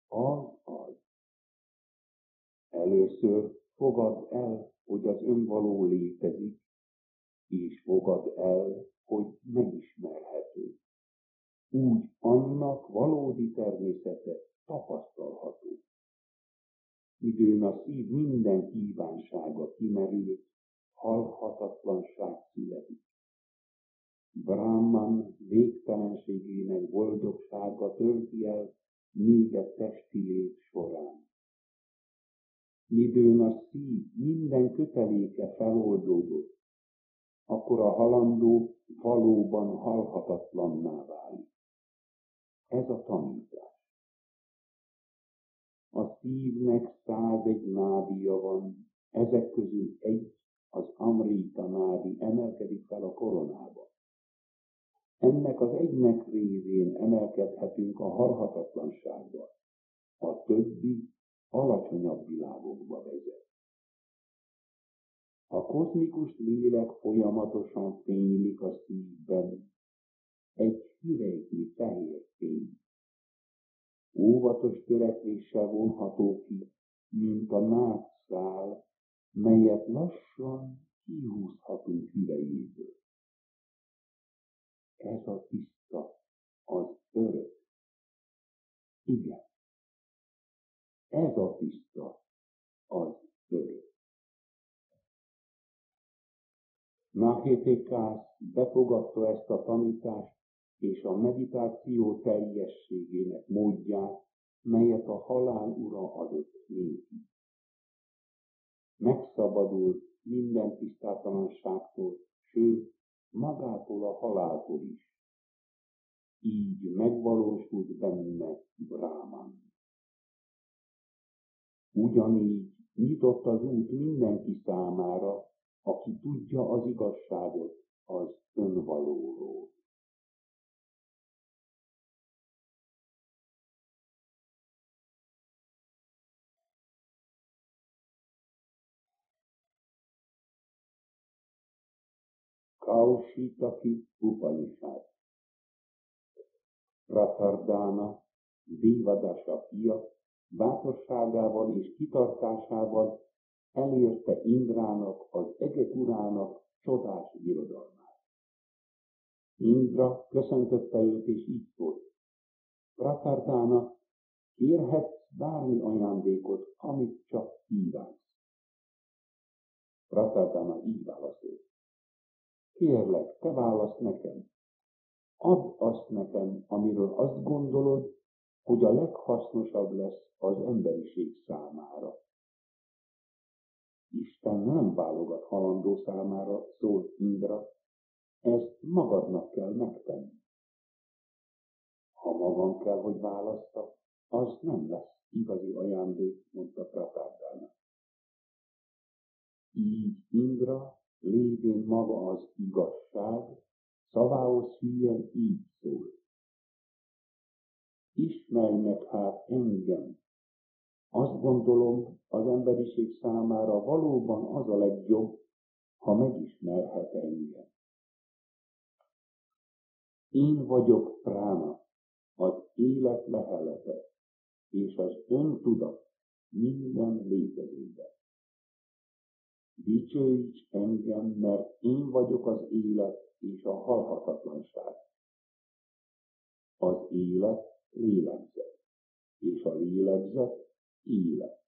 az. Először fogadd el, hogy az önvaló létezik, és fogadd el, hogy megismerhető. Úgy annak valódi természete tapasztalható. Időn a szív minden kívánsága kimerül, halhatatlanság születik. Brahman végtelenségének boldogsága tölti el még testi lét során. Midőn a szív minden köteléke feloldódott, akkor a halandó valóban halhatatlanná válik. Ez a tanítás. A szívnek 101 nádia van, ezek közül egy, az Amrita nádi emelkedik fel a koronába. Ennek az egynek révén emelkedhetünk a halhatatlanságba, a többi alacsonyabb világokba vezet. A kozmikus lélek folyamatosan fénylik a szívben, egy hüvelyknyi fehér fény. Óvatos törekvéssel vonható ki, mint a nátszál, melyet lassan kihúzhatunk hüvelyéből. Ez a tiszta, az örök. Igen, ez a tiszta, az örök. Nahétékász befogadta ezt a tanítást és a meditáció teljességének módját, melyet a halál ura adott néki. Megszabadult minden tisztátalanságtól, sőt, magától a haláltól is. Így megvalósult benne Brahman. Ugyanígy nyitott az út mindenki számára, aki tudja az igazságot az önvalóról. Kaushitaki Upanishad. Pratardana, Devadasa fia, bátorságával és kitartásával elérte Indrának, az egek urának csodás birodalmát. Indra köszöntötte őt és így szólt: Pratardana, kérhetsz bármi ajándékot, amit csak kívánsz. Pratardana így válaszolt: Kérlek, te válasz nekem. Add azt nekem, amiről azt gondolod, hogy a leghasznosabb lesz az emberiség számára. Isten nem válogat halandó számára, szólt Indra, ezt magadnak kell megtenni. Ha magam kell, hogy válasszak, az nem lesz igazi ajándék, mondta Pratardana. Így Indra, lévén maga az igazság, szavához hűen így szól: Ismerj meg hát engem. Azt gondolom, az emberiség számára valóban az a legjobb, ha megismerhet engem. Én vagyok Prána, az élet lehelete, és az öntudat minden létezőben. Dicsőíts engem, mert én vagyok az élet és a halhatatlanság. Az élet lélegzet, és a lélegzet élet.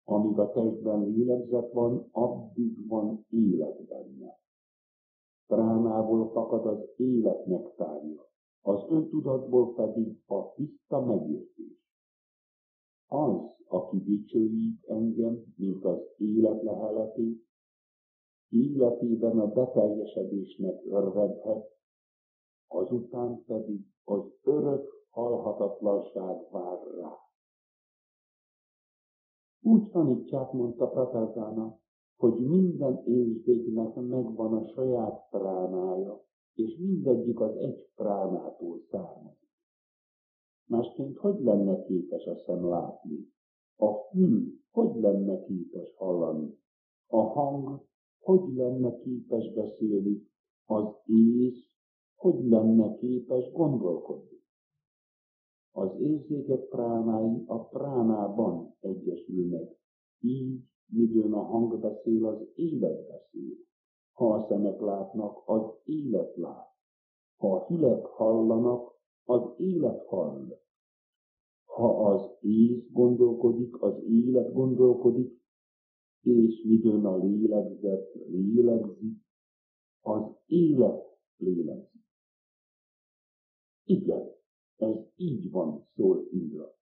Amíg a testben lélegzet van, addig van élet benne. Pránából fakad az élet nektárja, az öntudatból pedig a tiszta megértés. Az, aki dicsőít engem, mint az élet leheletét, életében a beteljesedésnek örvendhet, azután pedig az örök halhatatlanság vár rá. Úgy tanítják, mondta Pratardana, hogy minden érzéknek megvan a saját pránája, és mindegyik az egy pránától származik. Másként hogy lenne képes a szem látni? A fül hogy lenne képes hallani? A hang hogy lenne képes beszélni? Az ész hogy lenne képes gondolkodni? Az érzékek pránái a pránában egyesülnek, így midőn a hang beszél, az élet beszél. Ha a szemek látnak, az élet lát. Ha a fülek hallanak, az élet hall. Ha az ész gondolkodik, az élet gondolkodik, és midőn a lélegzet lélegzik, az élet lélegzik. Igen, ez így van, szól Indra.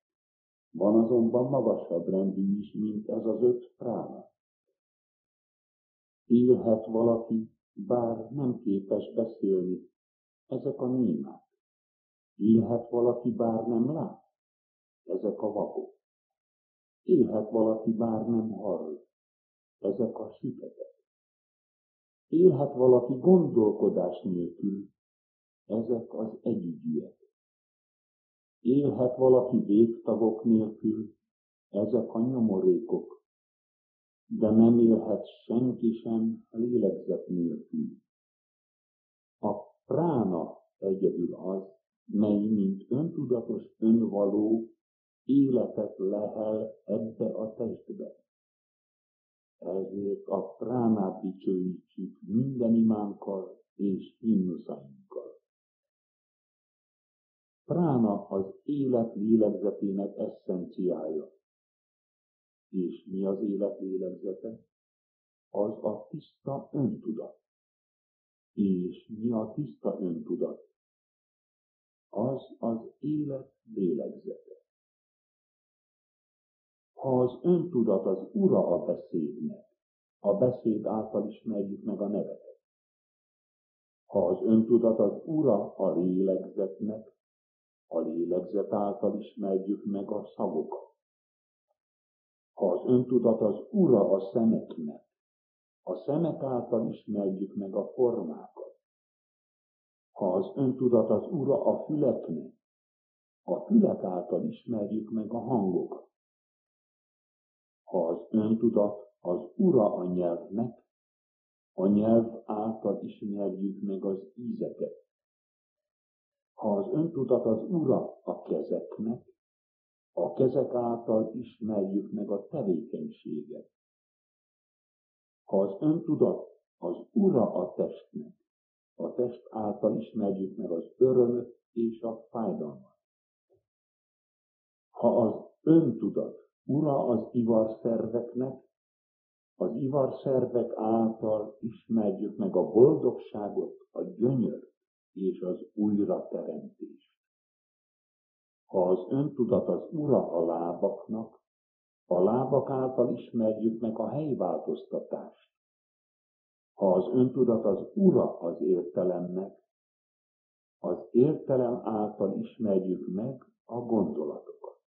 Van azonban magasabb rendű is, mint ez az 5 prána. Élhet valaki, bár nem képes beszélni, ezek a némák. Élhet valaki, bár nem lát, ezek a vakok. Élhet valaki, bár nem hall, ezek a süketek. Élhet valaki gondolkodás nélkül, ezek az együgyűek. Élhet valaki végtagok nélkül, ezek a nyomorékok, de nem élhet senki sem lélegzet nélkül. A prána egyedül az, mely mint öntudatos önvaló életet lehel ebbe a testbe. Ezért a pránát dicsőítsük minden imánkkal és himnuszainkkal. Prána az élet lélegzetének eszenciája. És mi az élet lélegzete? Az a tiszta öntudat. És mi a tiszta öntudat? Az az élet lélegzete. Ha az öntudat az ura a beszédnek, a beszéd által ismerjük meg a neveket. Ha az öntudat az ura a lélegzetnek, a lélegzet által ismerjük meg a szavokat. Ha az öntudat az ura a szemeknek, a szemek által ismerjük meg a formákat. Ha az öntudat az ura a füleknek, a fülek által ismerjük meg a hangokat. Ha az öntudat az ura a nyelvnek, a nyelv által ismerjük meg az ízeket. Ha az öntudat az ura a kezeknek, a kezek által ismerjük meg a tevékenységet. Ha az öntudat az ura a testnek, a test által ismerjük meg az örömöt és a fájdalmat. Ha az öntudat ura az ivarszerveknek, az ivarszervek által ismerjük meg a boldogságot, a gyönyört és az újrateremtést. Ha az öntudat az ura a lábaknak, a lábak által ismerjük meg a helyváltoztatást. Ha az öntudat az ura az értelemnek, az értelem által ismerjük meg a gondolatokat.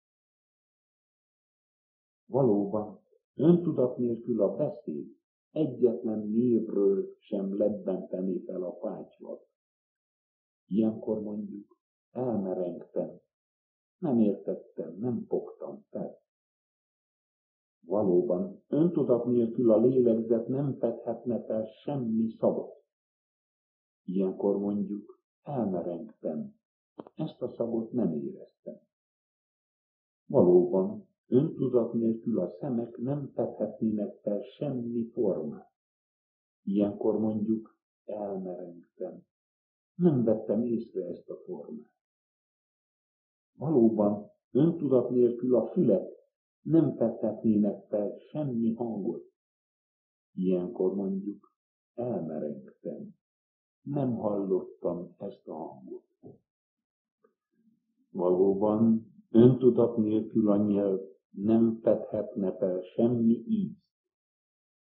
Valóban, öntudat nélkül a beszéd egyetlen névről sem lebbenteni fel a pátyvat. Ilyenkor mondjuk, elmerengtem, nem értettem, nem fogtam fel. Valóban, öntudat nélkül a lélegzet nem fedhetne fel semmi szagot. Ilyenkor mondjuk, elmerengtem, ezt a szagot nem éreztem. Valóban, öntudat nélkül a szemek nem fedhetnének fel semmi formát. Ilyenkor mondjuk, elmerengtem, nem vettem észre ezt a formát. Valóban, öntudat nélkül a fülek nem fedhetnének fel semmi hangot. Ilyenkor mondjuk, elmerengtem, nem hallottam ezt a hangot. Valóban, öntudat nélkül a nyelv nem fedhetne fel semmi ízt.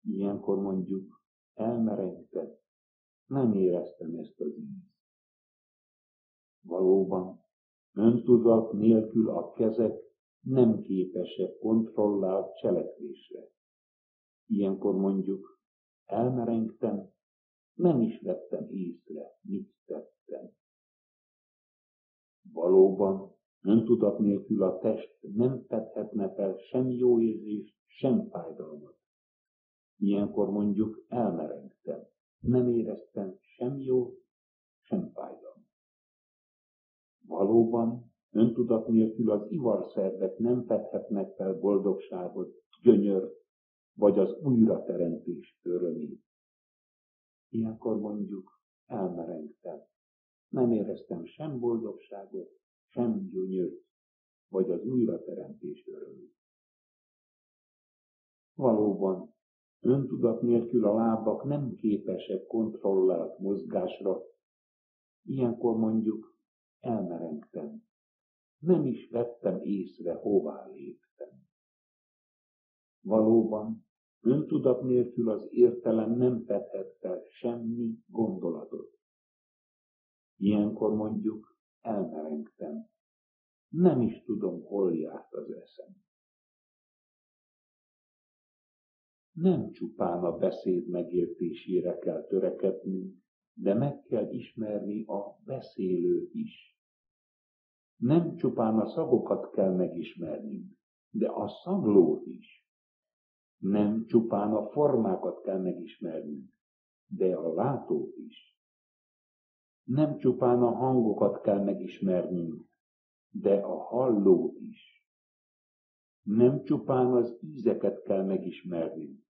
Ilyenkor mondjuk, elmerengtem, nem éreztem ezt az ízt. Valóban, öntudat nélkül a kezek nem képesek kontrollált cselekvésre. Ilyenkor mondjuk, elmerengtem, nem is vettem észre, mit tettem. Valóban, öntudat nélkül a test nem fedhetne fel sem jó érzést, sem fájdalmat. Ilyenkor mondjuk, elmerengtem, nem éreztem sem jó, sem fájdalmat. Valóban, öntudat nélkül az ivarszervek nem fedhetnek fel boldogságot, gyönyört, vagy az újrateremtés örömét. Ilyenkor mondjuk, elmerengtem, nem éreztem sem boldogságot, sem gyönyört, vagy az újrateremtés örömét. Valóban, öntudat nélkül a lábak nem képesek kontrollált mozgásra. Ilyenkor mondjuk, elmerengtem, nem is vettem észre, hová léptem. Valóban, öntudat nélkül az értelem nem fedhet fel semmi gondolatot. Ilyenkor mondjuk, elmerengtem, nem is tudom, hol járt az eszem. Nem csupán a beszéd megértésére kell törekednünk, de meg kell ismerni a beszélőt is. Nem csupán a szagokat kell megismernünk, de a szaglót is. Nem csupán a formákat kell megismernünk, de a látót is. Nem csupán a hangokat kell megismernünk, de a hallót is. Nem csupán az ízeket kell megismernünk,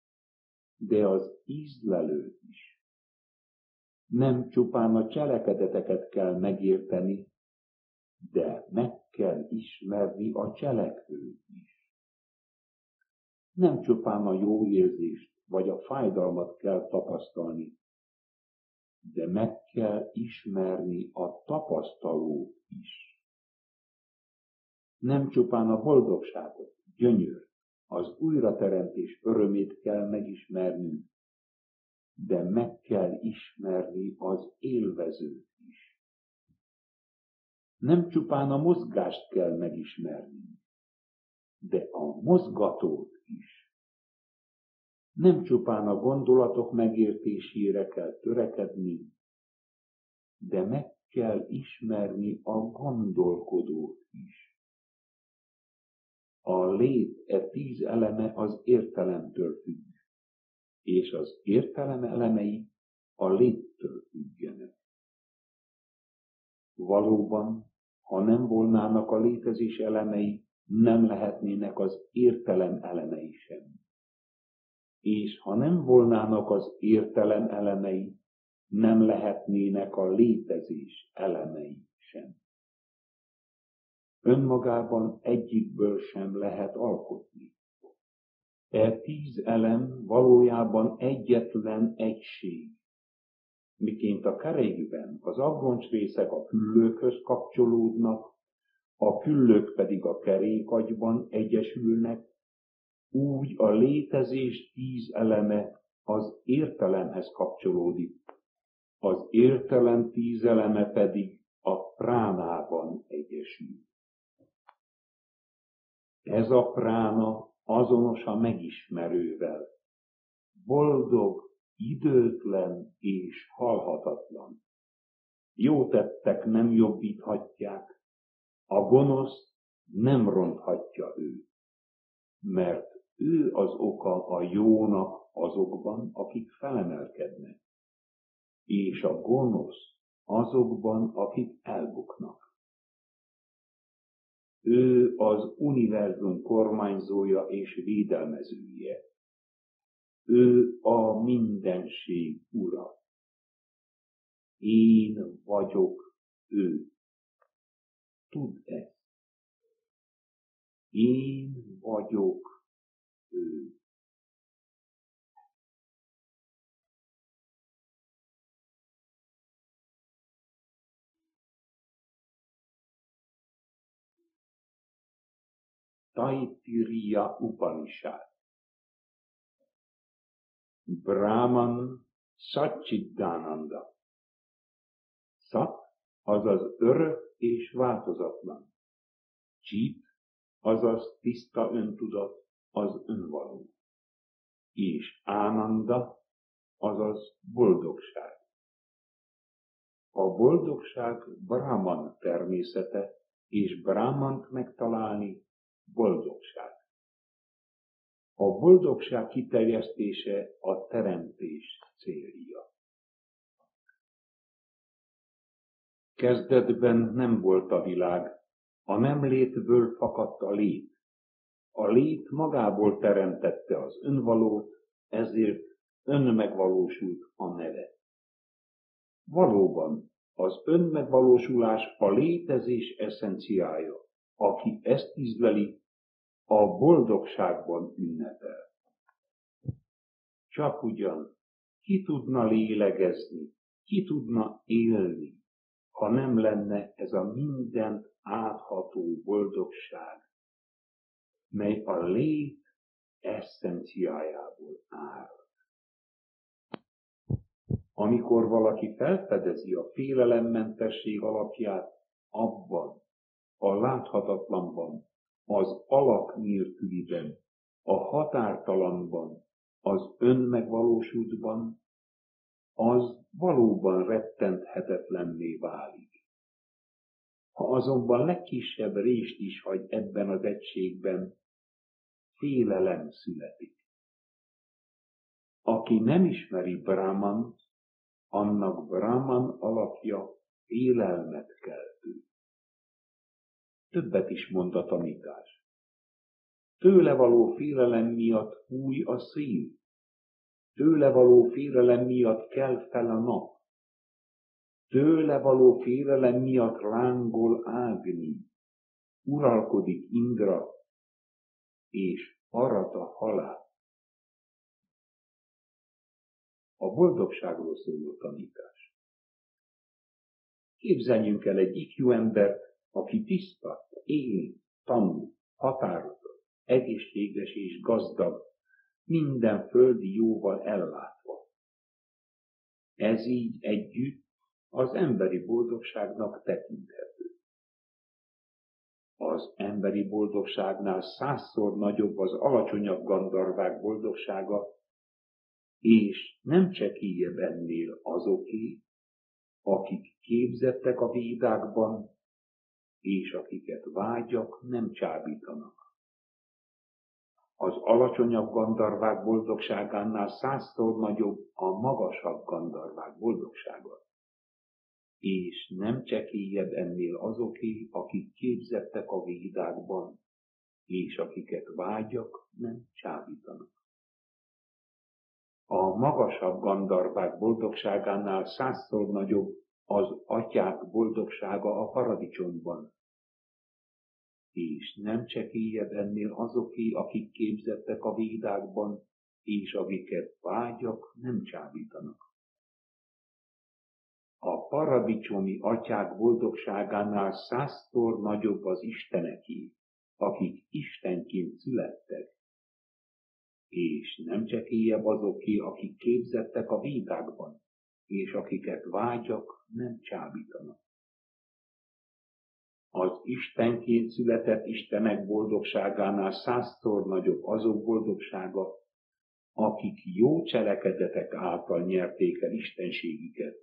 de az ízlelőt is. Nem csupán a cselekedeteket kell megérteni, de meg kell ismerni a cselekvőt is. Nem csupán a jó érzést vagy a fájdalmat kell tapasztalni, de meg kell ismerni a tapasztalót is. Nem csupán a boldogságot, gyönyört, az újrateremtés örömét kell megismernünk, de meg kell ismerni az élvezőt is. Nem csupán a mozgást kell megismernünk, de a mozgatót is. Nem csupán a gondolatok megértésére kell törekedni, de meg kell ismerni a gondolkodót is. A lét 10 eleme az értelemtől függ, és az értelem elemei a léttől függenek. Valóban, ha nem volnának a létezés elemei, nem lehetnének az értelem elemei sem. És ha nem volnának az értelem elemei, nem lehetnének a létezés elemei sem. Önmagában egyikből sem lehet alkotni. 10 elem valójában egyetlen egység, miként a kerékben az abroncsrészek a küllőkhöz kapcsolódnak, a küllők pedig a kerékagyban egyesülnek, úgy a létezés 10 eleme az értelemhez kapcsolódik, az értelem 10 eleme pedig a pránában egyesül. Ez a prána azonos a megismerővel, boldog, időtlen és halhatatlan. Jó tettek nem jobbíthatják, a gonosz nem ronthatja őt, mert ő az oka a jónak azokban, akik felemelkednek, és a gonosz azokban, akik elbuknak. Ő az univerzum kormányzója és védelmezője. Ő a mindenség ura. Én vagyok ő. Tudd ezt. Én vagyok ő. Taittiriya Upanishad. Brahman Satchidananda. Sat, azaz örök és változatlan. Chit, azaz tiszta öntudat, az önvaló. És Ánanda, azaz boldogság. A boldogság Brahman természete, és Brahmant megtalálni boldogság. A boldogság kiterjesztése a teremtés célja. Kezdetben nem volt a világ, a nem létből fakadt a lét. A lét magából teremtette az önvalót, ezért önmegvalósult a neve. Valóban, az önmegvalósulás a létezés eszenciája. Aki ezt ízleli, a boldogságban ünnepel. Csak ugyan, ki tudna lélegezni, ki tudna élni, ha nem lenne ez a mindent átható boldogság, mely a lét eszenciájából áll. Amikor valaki felfedezi a félelemmentesség alapját abban, a láthatatlanban, az alak nélküliben, a határtalanban, az önmegvalósultban, az valóban rettenthetetlenné válik. Ha azonban legkisebb rést is hagy ebben az egységben, félelem születik. Aki nem ismeri Brahmant, annak Brahman alakja félelmet keltő. Többet is mond a tanítás. Tőle való félelem miatt fúj a szél, tőle való félelem miatt kel fel a nap, tőle való félelem miatt lángol Ágni, uralkodik Indra, és arat a halál. A boldogságról szóló tanítás. Képzeljünk el egy ifjú embert, aki tiszta, élénk, tanul, határozott, egészséges és gazdag, minden földi jóval ellátva. Ez így együtt az emberi boldogságnak tekinthető. Az az emberi boldogságnál 100-szor nagyobb az alacsonyabb gandharvák boldogsága, és nem csekélyebb ennél azoké, akik képzettek a védákban, és akiket vágyak nem csábítanak. Az alacsonyabb gandharvák boldogságánál 100-szor nagyobb a magasabb gandharvák boldogsága, és nem csekélyebb ennél azoké, akik képzettek a védákban, és akiket vágyak nem csábítanak. A magasabb gandharvák boldogságánál 100-szor nagyobb az atyák boldogsága a paradicsomban, és nem csekélyebb ennél azoké, akik képzettek a védákban, és akiket vágyak nem csábítanak. A paradicsomi atyák boldogságánál 100-szor nagyobb az isteneké, akik istenként születtek, és nem csekélyebb azoké, akik képzettek a védákban, és akiket vágyak nem csábítanak. Az istenként született istenek boldogságánál 100-szor nagyobb azok boldogsága, akik jó cselekedetek által nyerték el istenségüket,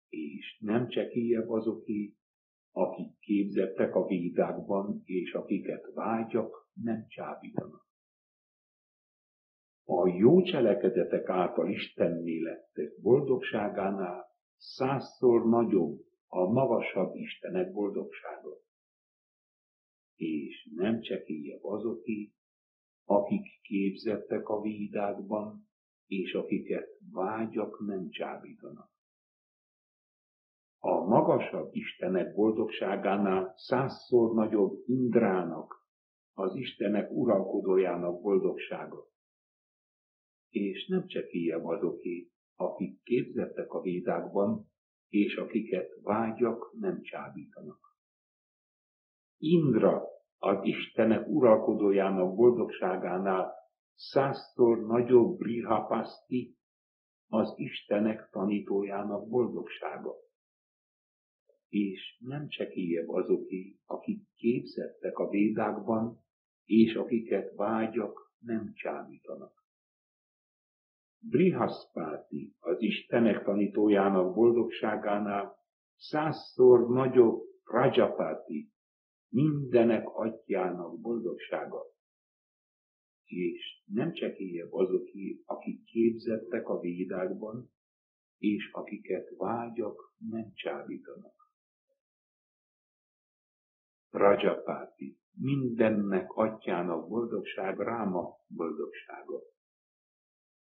és nem csekélyebb azoké, akik képzettek a védákban, és akiket vágyak nem csábítanak. A jó cselekedetek által istenné lettek boldogságánál 100-szor nagyobb a magasabb istenek boldogsága, és nem csekélyebb azoké, akik képzettek a védákban, és akiket vágyak nem csábítanak. A magasabb istenek boldogságánál 100-szor nagyobb Indrának, az istenek uralkodójának boldogsága, és nem csekélyebb azoké, akik képzettek a védákban, és akiket vágyak nem csábítanak. Indra, az istenek uralkodójának boldogságánál 100-szor nagyobb Brihapaszti, az istenek tanítójának boldogsága, és nem csekélyebb azoké, akik képzettek a védákban, és akiket vágyak nem csábítanak. Brihaspati, az istenek tanítójának boldogságánál 100-szor nagyobb Prajapati, mindenek atyjának boldogsága, és nem csekélyebb azoké, akik képzettek a védákban, és akiket vágyak nem csábítanak. Prajapati, mindennek atyjának boldogsága, Ráma boldogsága,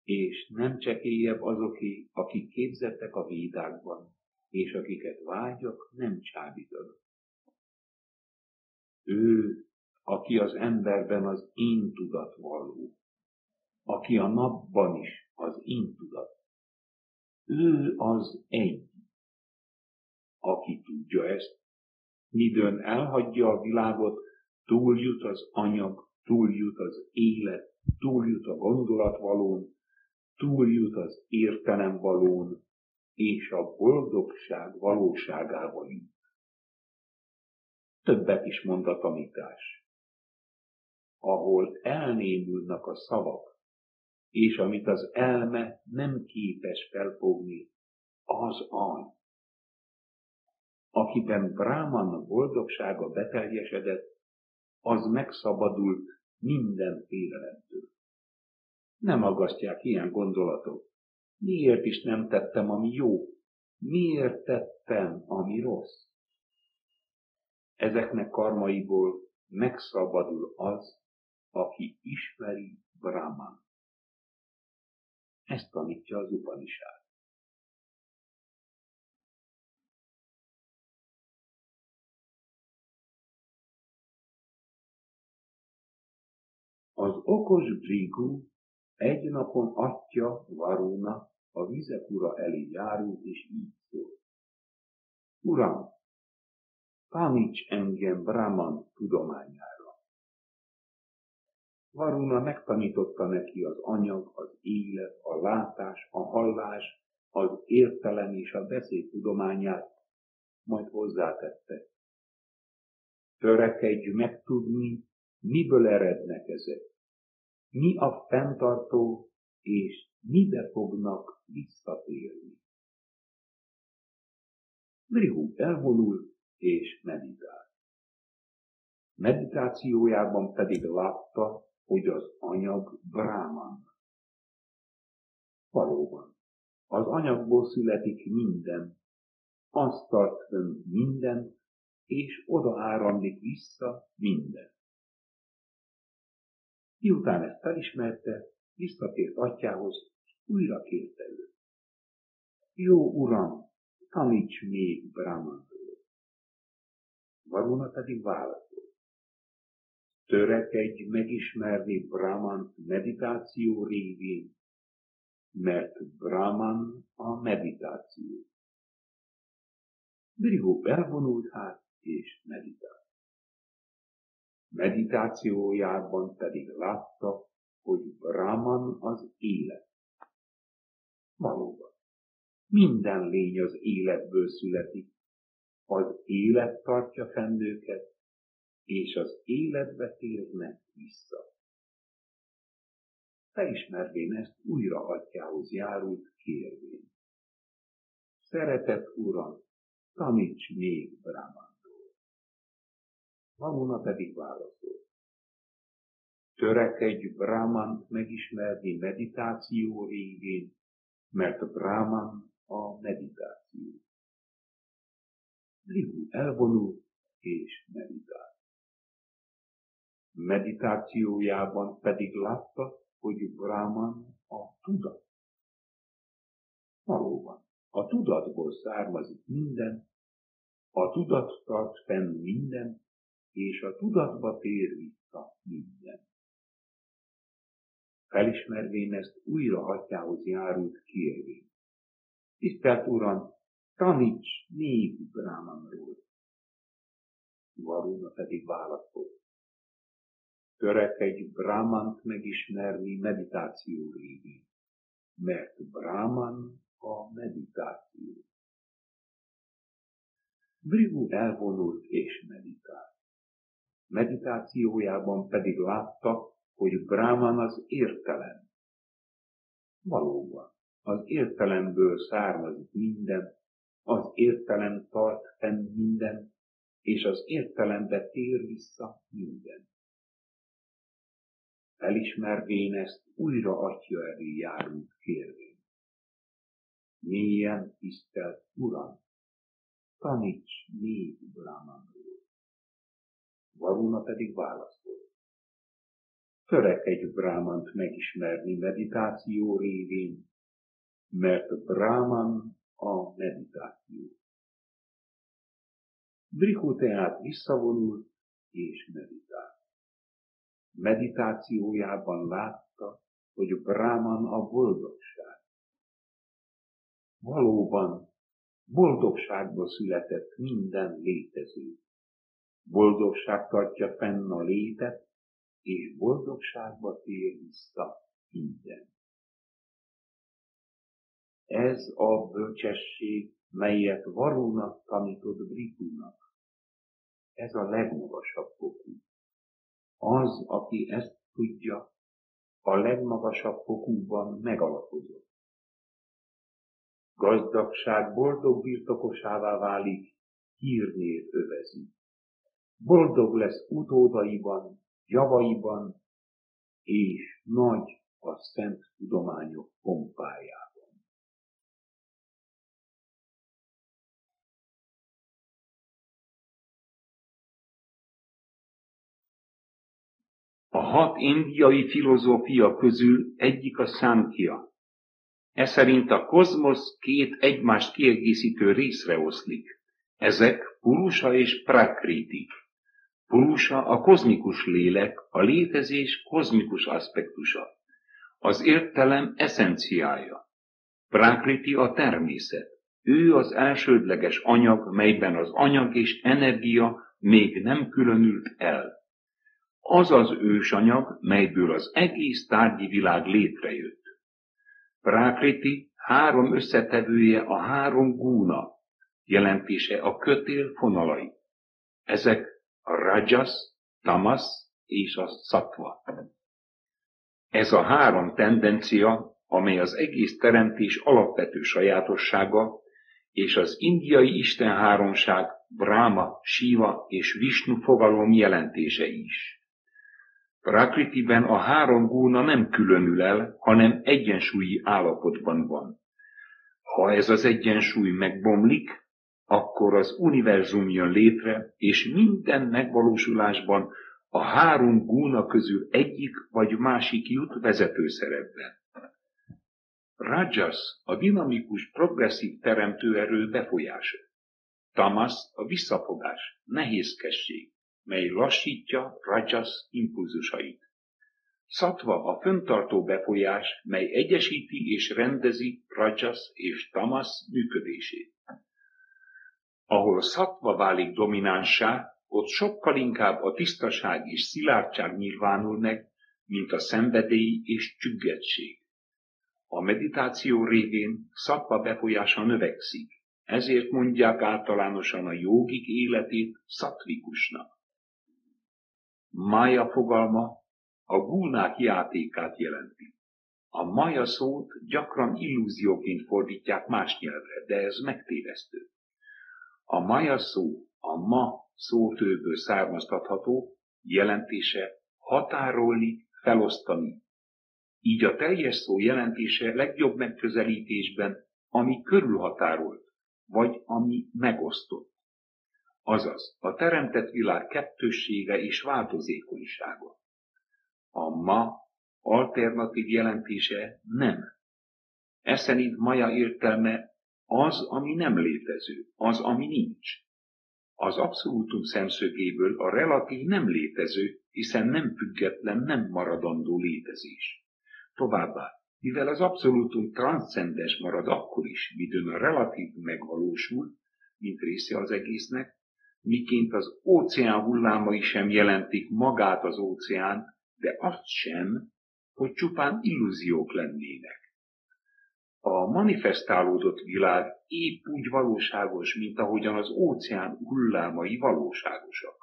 és nem csekélyebb azoké, akik képzettek a védákban, és akiket vágyak nem csábítanak. Ő, aki az emberben az én tudat való, aki a napban is az én tudat. Ő az egy. Aki tudja ezt, midőn elhagyja a világot, túljut az anyag, túljut az élet, túljut a gondolatvalón, túljut az értelemvalón, és a boldogság valóságába jut. Többet is mond a tanítás. Ahol elnémulnak a szavak, és amit az elme nem képes felfogni, az agy. Akiben Brahman boldogsága beteljesedett, az megszabadult minden félelemtől. Nem aggasztják ilyen gondolatok. Miért is nem tettem, ami jó? Miért tettem, ami rossz? Ezeknek karmaiból megszabadul az, aki ismeri Brahman. Ezt tanítja az Upanishad. Az okos Bhrigu egy napon atya Varuna a vizek ura elé járult, és így szólt. Uram, taníts engem Brahman tudományára. Varuna megtanította neki az anyag, az élet, a látás, a hallás, az értelem és a beszéd tudományát, majd hozzátette. Törekedj megtudni, miből erednek ezek, mi a fenntartó, és mibe fognak visszatérni. Brihu elvonul és meditál. Meditációjában pedig látta, hogy az anyag Brahman. Valóban, az anyagból születik minden, az tart fönn mindent, és oda áramlik vissza minden. Miután ezt felismerte, visszatért atyához, és újra kérte őt. Jó uram, taníts még Brahmanról. Varuna pedig válaszolt. Törekedj megismerni Brahmant meditáció révén, mert Brahman a meditáció. Brihu elvonult hát és meditált. Meditációjában pedig látta, hogy Brahman az élet. Valóban, minden lény az életből születik, az élet tartja fenn őket, és az életbe térnek vissza. Felismervén ezt, újra atyához járult kérvén. Szeretett uram, taníts még Brahmanról. Varuna pedig válaszolt. Törekedj Brahmant megismerni meditáció révén, mert Brahman a meditáció. Brihu elvonul és meditál. Meditációjában pedig látta, hogy Brahman a tudat. Valóban, a tudatból származik minden, a tudat tart fenn minden, és a tudatba tér vissza minden. Felismervén ezt, újra atyához járult kérvén. Tisztelt uram, taníts még Brahmanról. Varuna pedig válaszolt. Törekedj Brahmant megismerni meditáció révén, mert Brahman a meditáció. Brihu elvonult és meditált. Meditációjában pedig látta, hogy Brahman az értelem. Valóban, az értelemből származik minden, az értelem tart fenn minden, és az értelembe tér vissza minden. Felismervén ezt, újra atya elé járult kérvén. Mélyen tisztelt uram, taníts még Brahmanról. Varuna pedig válaszolt. Törekedj Brahmant megismerni meditáció révén, mert Brahman a meditáció. Brihu tehát visszavonult és meditált. Meditációjában látta, hogy Brahman a boldogság. Valóban, boldogságba született minden létező. Boldogság tartja fenn a létet, és boldogságba tér vissza minden. Ez a bölcsesség, melyet Varuna tanított Brihunak. Ez a legmagasabb fokú. Az, aki ezt tudja, a legmagasabb fokúban megalapozott. Gazdagság boldog birtokosává válik, hírnév övezi. Boldog lesz utódaiban, javaiban, és nagy a szent tudományok pompájában. A 6 indiai filozófia közül egyik a Szánkhja. Eszerint a kozmosz 2 egymást kiegészítő részre oszlik. Ezek Purusha és Prakriti. Purusha a kozmikus lélek, a létezés kozmikus aspektusa. Az értelem eszenciája. Prakriti a természet. Ő az elsődleges anyag, melyben az anyag és energia még nem különült el. Az az ősanyag, melyből az egész tárgyi világ létrejött. Prakriti 3 összetevője a 3 guna, jelentése a kötél fonalai. Ezek a rajas, tamas és a sattva. Ez a három tendencia, amely az egész teremtés alapvető sajátossága, és az indiai istenháromság Brahma, Siva és Visnu fogalom jelentése is. Prakritiben a három guna nem különül el, hanem egyensúlyi állapotban van. Ha ez az egyensúly megbomlik, akkor az univerzum jön létre, és minden megvalósulásban a három guna közül egyik vagy másik jut vezető szerepben. Rajas a dinamikus, progresszív teremtőerő befolyása. Tamas a visszafogás, nehézkesség, mely lassítja Rajas impulzusait. Sattva a fenntartó befolyás, mely egyesíti és rendezi Rajas és Tamas működését. Ahol sattva válik dominánssá, ott sokkal inkább a tisztaság és szilárdság nyilvánul meg, mint a szenvedély és csüggedtség. A meditáció révén sattva befolyása növekszik, ezért mondják általánosan a jógik életét szattvikusnak. Mája fogalma a gúnák játékát jelenti. A mája szót gyakran illúzióként fordítják más nyelvre, de ez megtévesztő. A mája szó a ma szótőből származtatható, jelentése határolni, felosztani. Így a teljes szó jelentése legjobb megközelítésben, ami körülhatárolt, vagy ami megosztott. Azaz, a teremtett világ kettőssége és változékonysága. A ma alternatív jelentése nem. Ez szerint maja értelme az, ami nem létező, az, ami nincs. Az abszolútum szemszögéből a relatív nem létező, hiszen nem független, nem maradandó létezés. Továbbá, mivel az abszolútum transzcendens marad akkor is, midőn a relatív megvalósul, mint része az egésznek, miként az óceán hullámai sem jelentik magát az óceánt, de azt sem, hogy csupán illúziók lennének. A manifestálódott világ épp úgy valóságos, mint ahogyan az óceán hullámai valóságosak.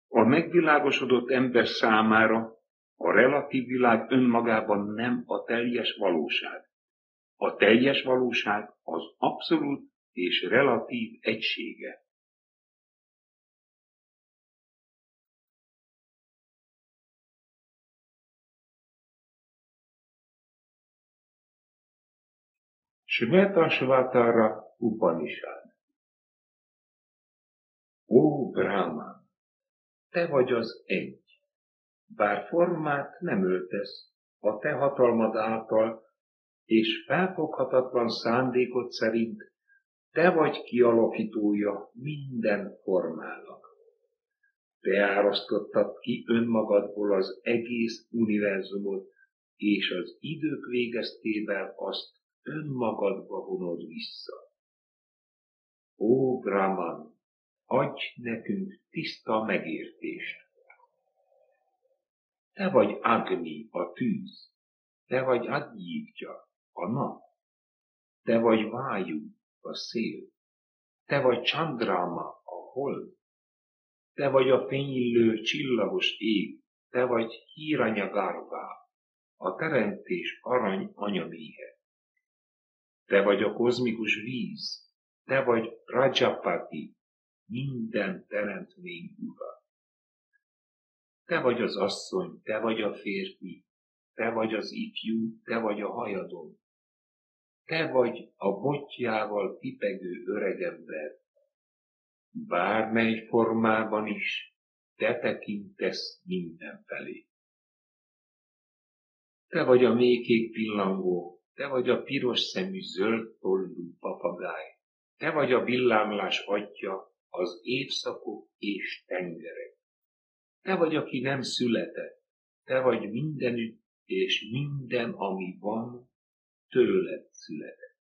A megvilágosodott ember számára a relatív világ önmagában nem a teljes valóság. A teljes valóság az abszolút és relatív egysége. Sveta-svatara Upanishad. Ó, Brahman, te vagy az egy, bár formát nem öltesz, a te hatalmad által, és felfoghatatlan szándékod szerint te vagy kialakítója minden formának. Te árasztottad ki önmagadból az egész univerzumot, és az idők végeztével azt önmagadba vonod vissza. Ó, Brahman, adj nekünk tiszta megértést. Te vagy Agni, a tűz, te vagy Adjitya, a nap, te vagy Váju, a szél, te vagy Chandrama, a hold, te vagy a fényillő csillagos ég, te vagy Hiranyagarbha, a teremtés arany anyaméhe. Te vagy a kozmikus víz, te vagy Rajapati, minden teremtmény ura. Te vagy az asszony, te vagy a férfi, te vagy az ifjú, te vagy a hajadon. Te vagy a botjával pipegő öregember. Bármely formában is te tekintesz mindenfelé. Te vagy a mélykék pillangó, te vagy a piros szemű zöld tollú papagáj, te vagy a villámlás atya, az évszakok és tengerek. Te vagy, aki nem született, te vagy mindenütt, és minden, ami van, tőled született.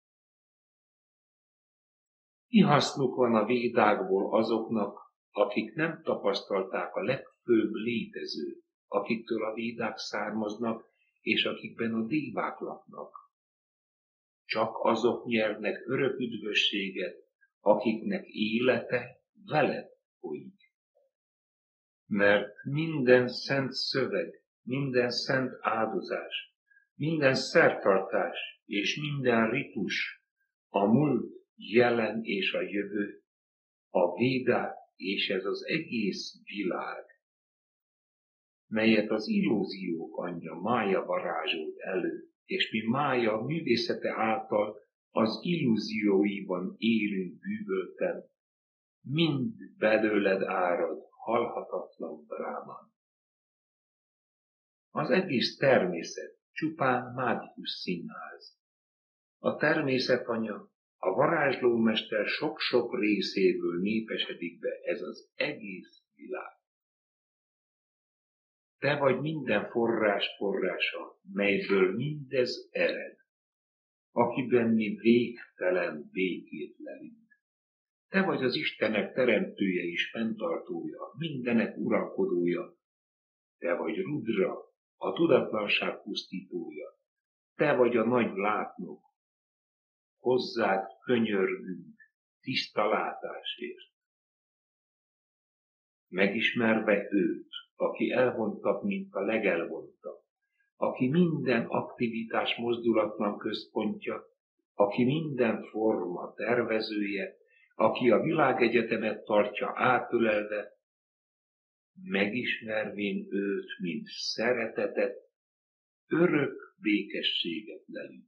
Mi hasznuk van a védákból azoknak, akik nem tapasztalták a legfőbb létezőt, akiktől a védák származnak, és akikben a dévák laknak? Csak azok nyernek örök üdvösséget, akiknek élete veled folyik. Mert minden szent szöveg, minden szent áldozás, minden szertartás és minden ritus, a múlt, jelen és a jövő, a védák és ez az egész világ, melyet az illúziók anyja Mája varázsolt elő, és mi Mája művészete által az illúzióiban élünk bűvölten, mind belőled árad halhatatlan drámán. Az egész természet csupán mágikus színház. A természet anya, a varázslómester sok-sok részéből népesedik be ez az egész világ. Te vagy minden forrás forrása, melyből mindez ered, akiben mi végtelen békét lelünk. Te vagy az Istenek teremtője és fenntartója, mindenek uralkodója. Te vagy Rudra, a tudatlanság pusztítója. Te vagy a nagy látnok. Hozzád könyörgünk tiszta látásért. Megismerve őt, aki elvontabb, mint a legelvontabb, aki minden aktivitás mozdulatlan központja, aki minden forma tervezője, aki a világegyetemet tartja átölelve, megismervén őt, mint szeretetet, örök békességet lelünk.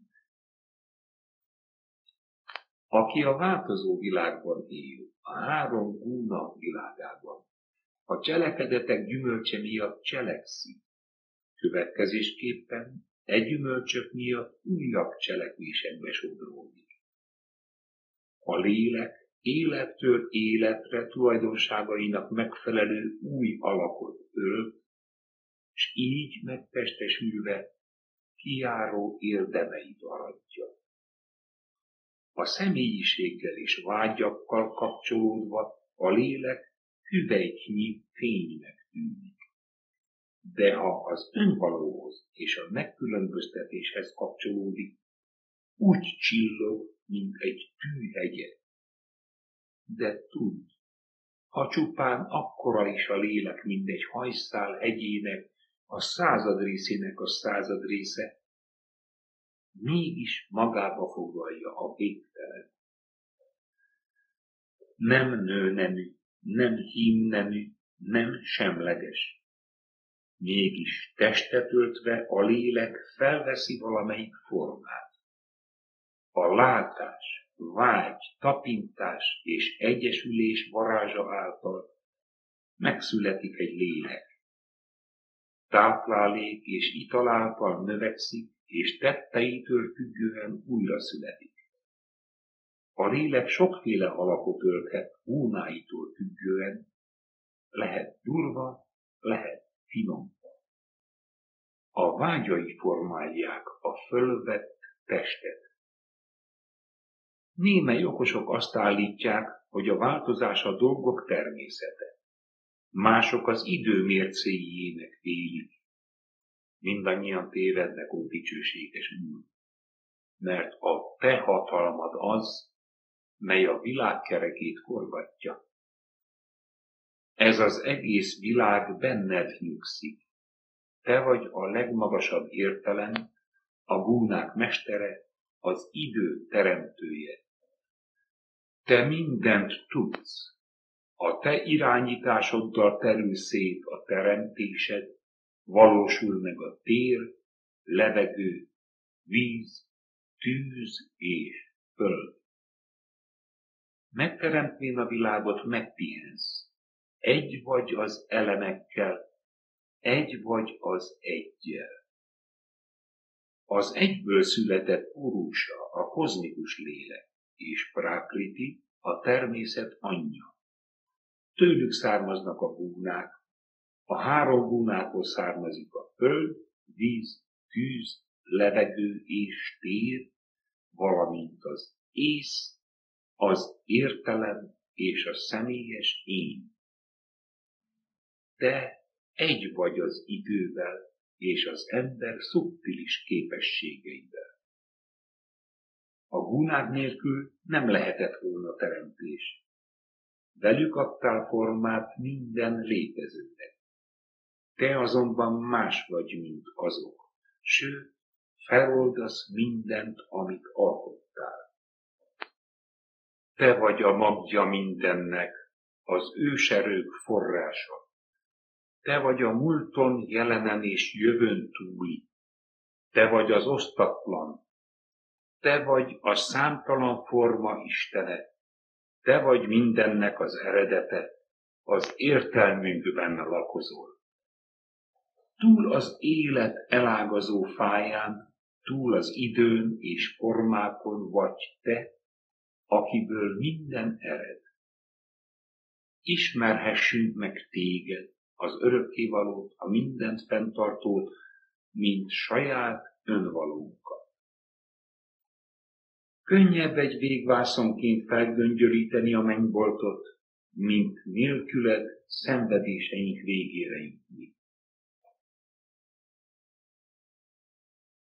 Aki a változó világban él, a három guna világában, a cselekedetek gyümölcse miatt cselekszik, következésképpen gyümölcsök miatt újabb cselekvésekbe sodródik. A lélek élettől életre tulajdonságainak megfelelő új alakot ölt, s így megtestesülve kijáró érdemeit aratja. A személyiséggel és vágyakkal kapcsolódva a lélek hüvelyknyi fénynek tűnik. De ha az önvalóhoz és a megkülönböztetéshez kapcsolódik, úgy csillog, mint egy tűhegye. De tudd, ha csupán akkora is a lélek, mint egy hajszál hegyének, a 100. részének a 100. része, mégis magába foglalja a végtelen. Nem nőnemű, nem hímnemű, nem semleges. Mégis testet öltve a lélek felveszi valamelyik formát. A látás, vágy, tapintás és egyesülés varázsa által megszületik egy lélek. Táplálék és ital által növekszik, és tetteitől függően újra születik. A lélek sokféle alakot ölthet gúnáitól függően, lehet durva, lehet finom. A vágyai formálják a fölvett testet. Némely okosok azt állítják, hogy a változás a dolgok természete. Mások az idő mércéjének vélik. Mindannyian tévednek, ó dicsőséges Úr, mert a te hatalmad az, mely a világ kerekét forgatja. Ez az egész világ benned nyugszik. Te vagy a legmagasabb értelem, a gúnák mestere, az idő teremtője. Te mindent tudsz. A te irányításoddal terül szét a teremtésed, valósul meg a tér, levegő, víz, tűz és föld. Megteremtvén a világot megpihensz. Egy vagy az elemekkel, egy vagy az eggyel. Az egyből született Purusha, a kozmikus lélek, és Prakriti, a természet anyja. Tőlük származnak a gúnák, a három gúnákból származik a föld, víz, tűz, levegő és tér, valamint az ész, az értelem és a személyes én. Te egy vagy az idővel és az ember szubtilis képességeivel. A gúnák nélkül nem lehetett volna teremtés. Velük adtál formát minden létezőnek. Te azonban más vagy, mint azok, sőt, feloldasz mindent, amit alkottál. Te vagy a magja mindennek, az őserők forrása. Te vagy a múlton, jelenen és jövőn túli. Te vagy az osztatlan. Te vagy a számtalan forma istene. Te vagy mindennek az eredete, az értelmünkben lakozol. Túl az élet elágazó fáján, túl az időn és formákon vagy te, akiből minden ered. Ismerhessünk meg téged, az örökkévalót, a mindent fenntartót, mint saját önvalónkat. Könnyebb egy végvászonként felgöngyölíteni a mennyboltot, mint nélküled szenvedéseink végére jutni.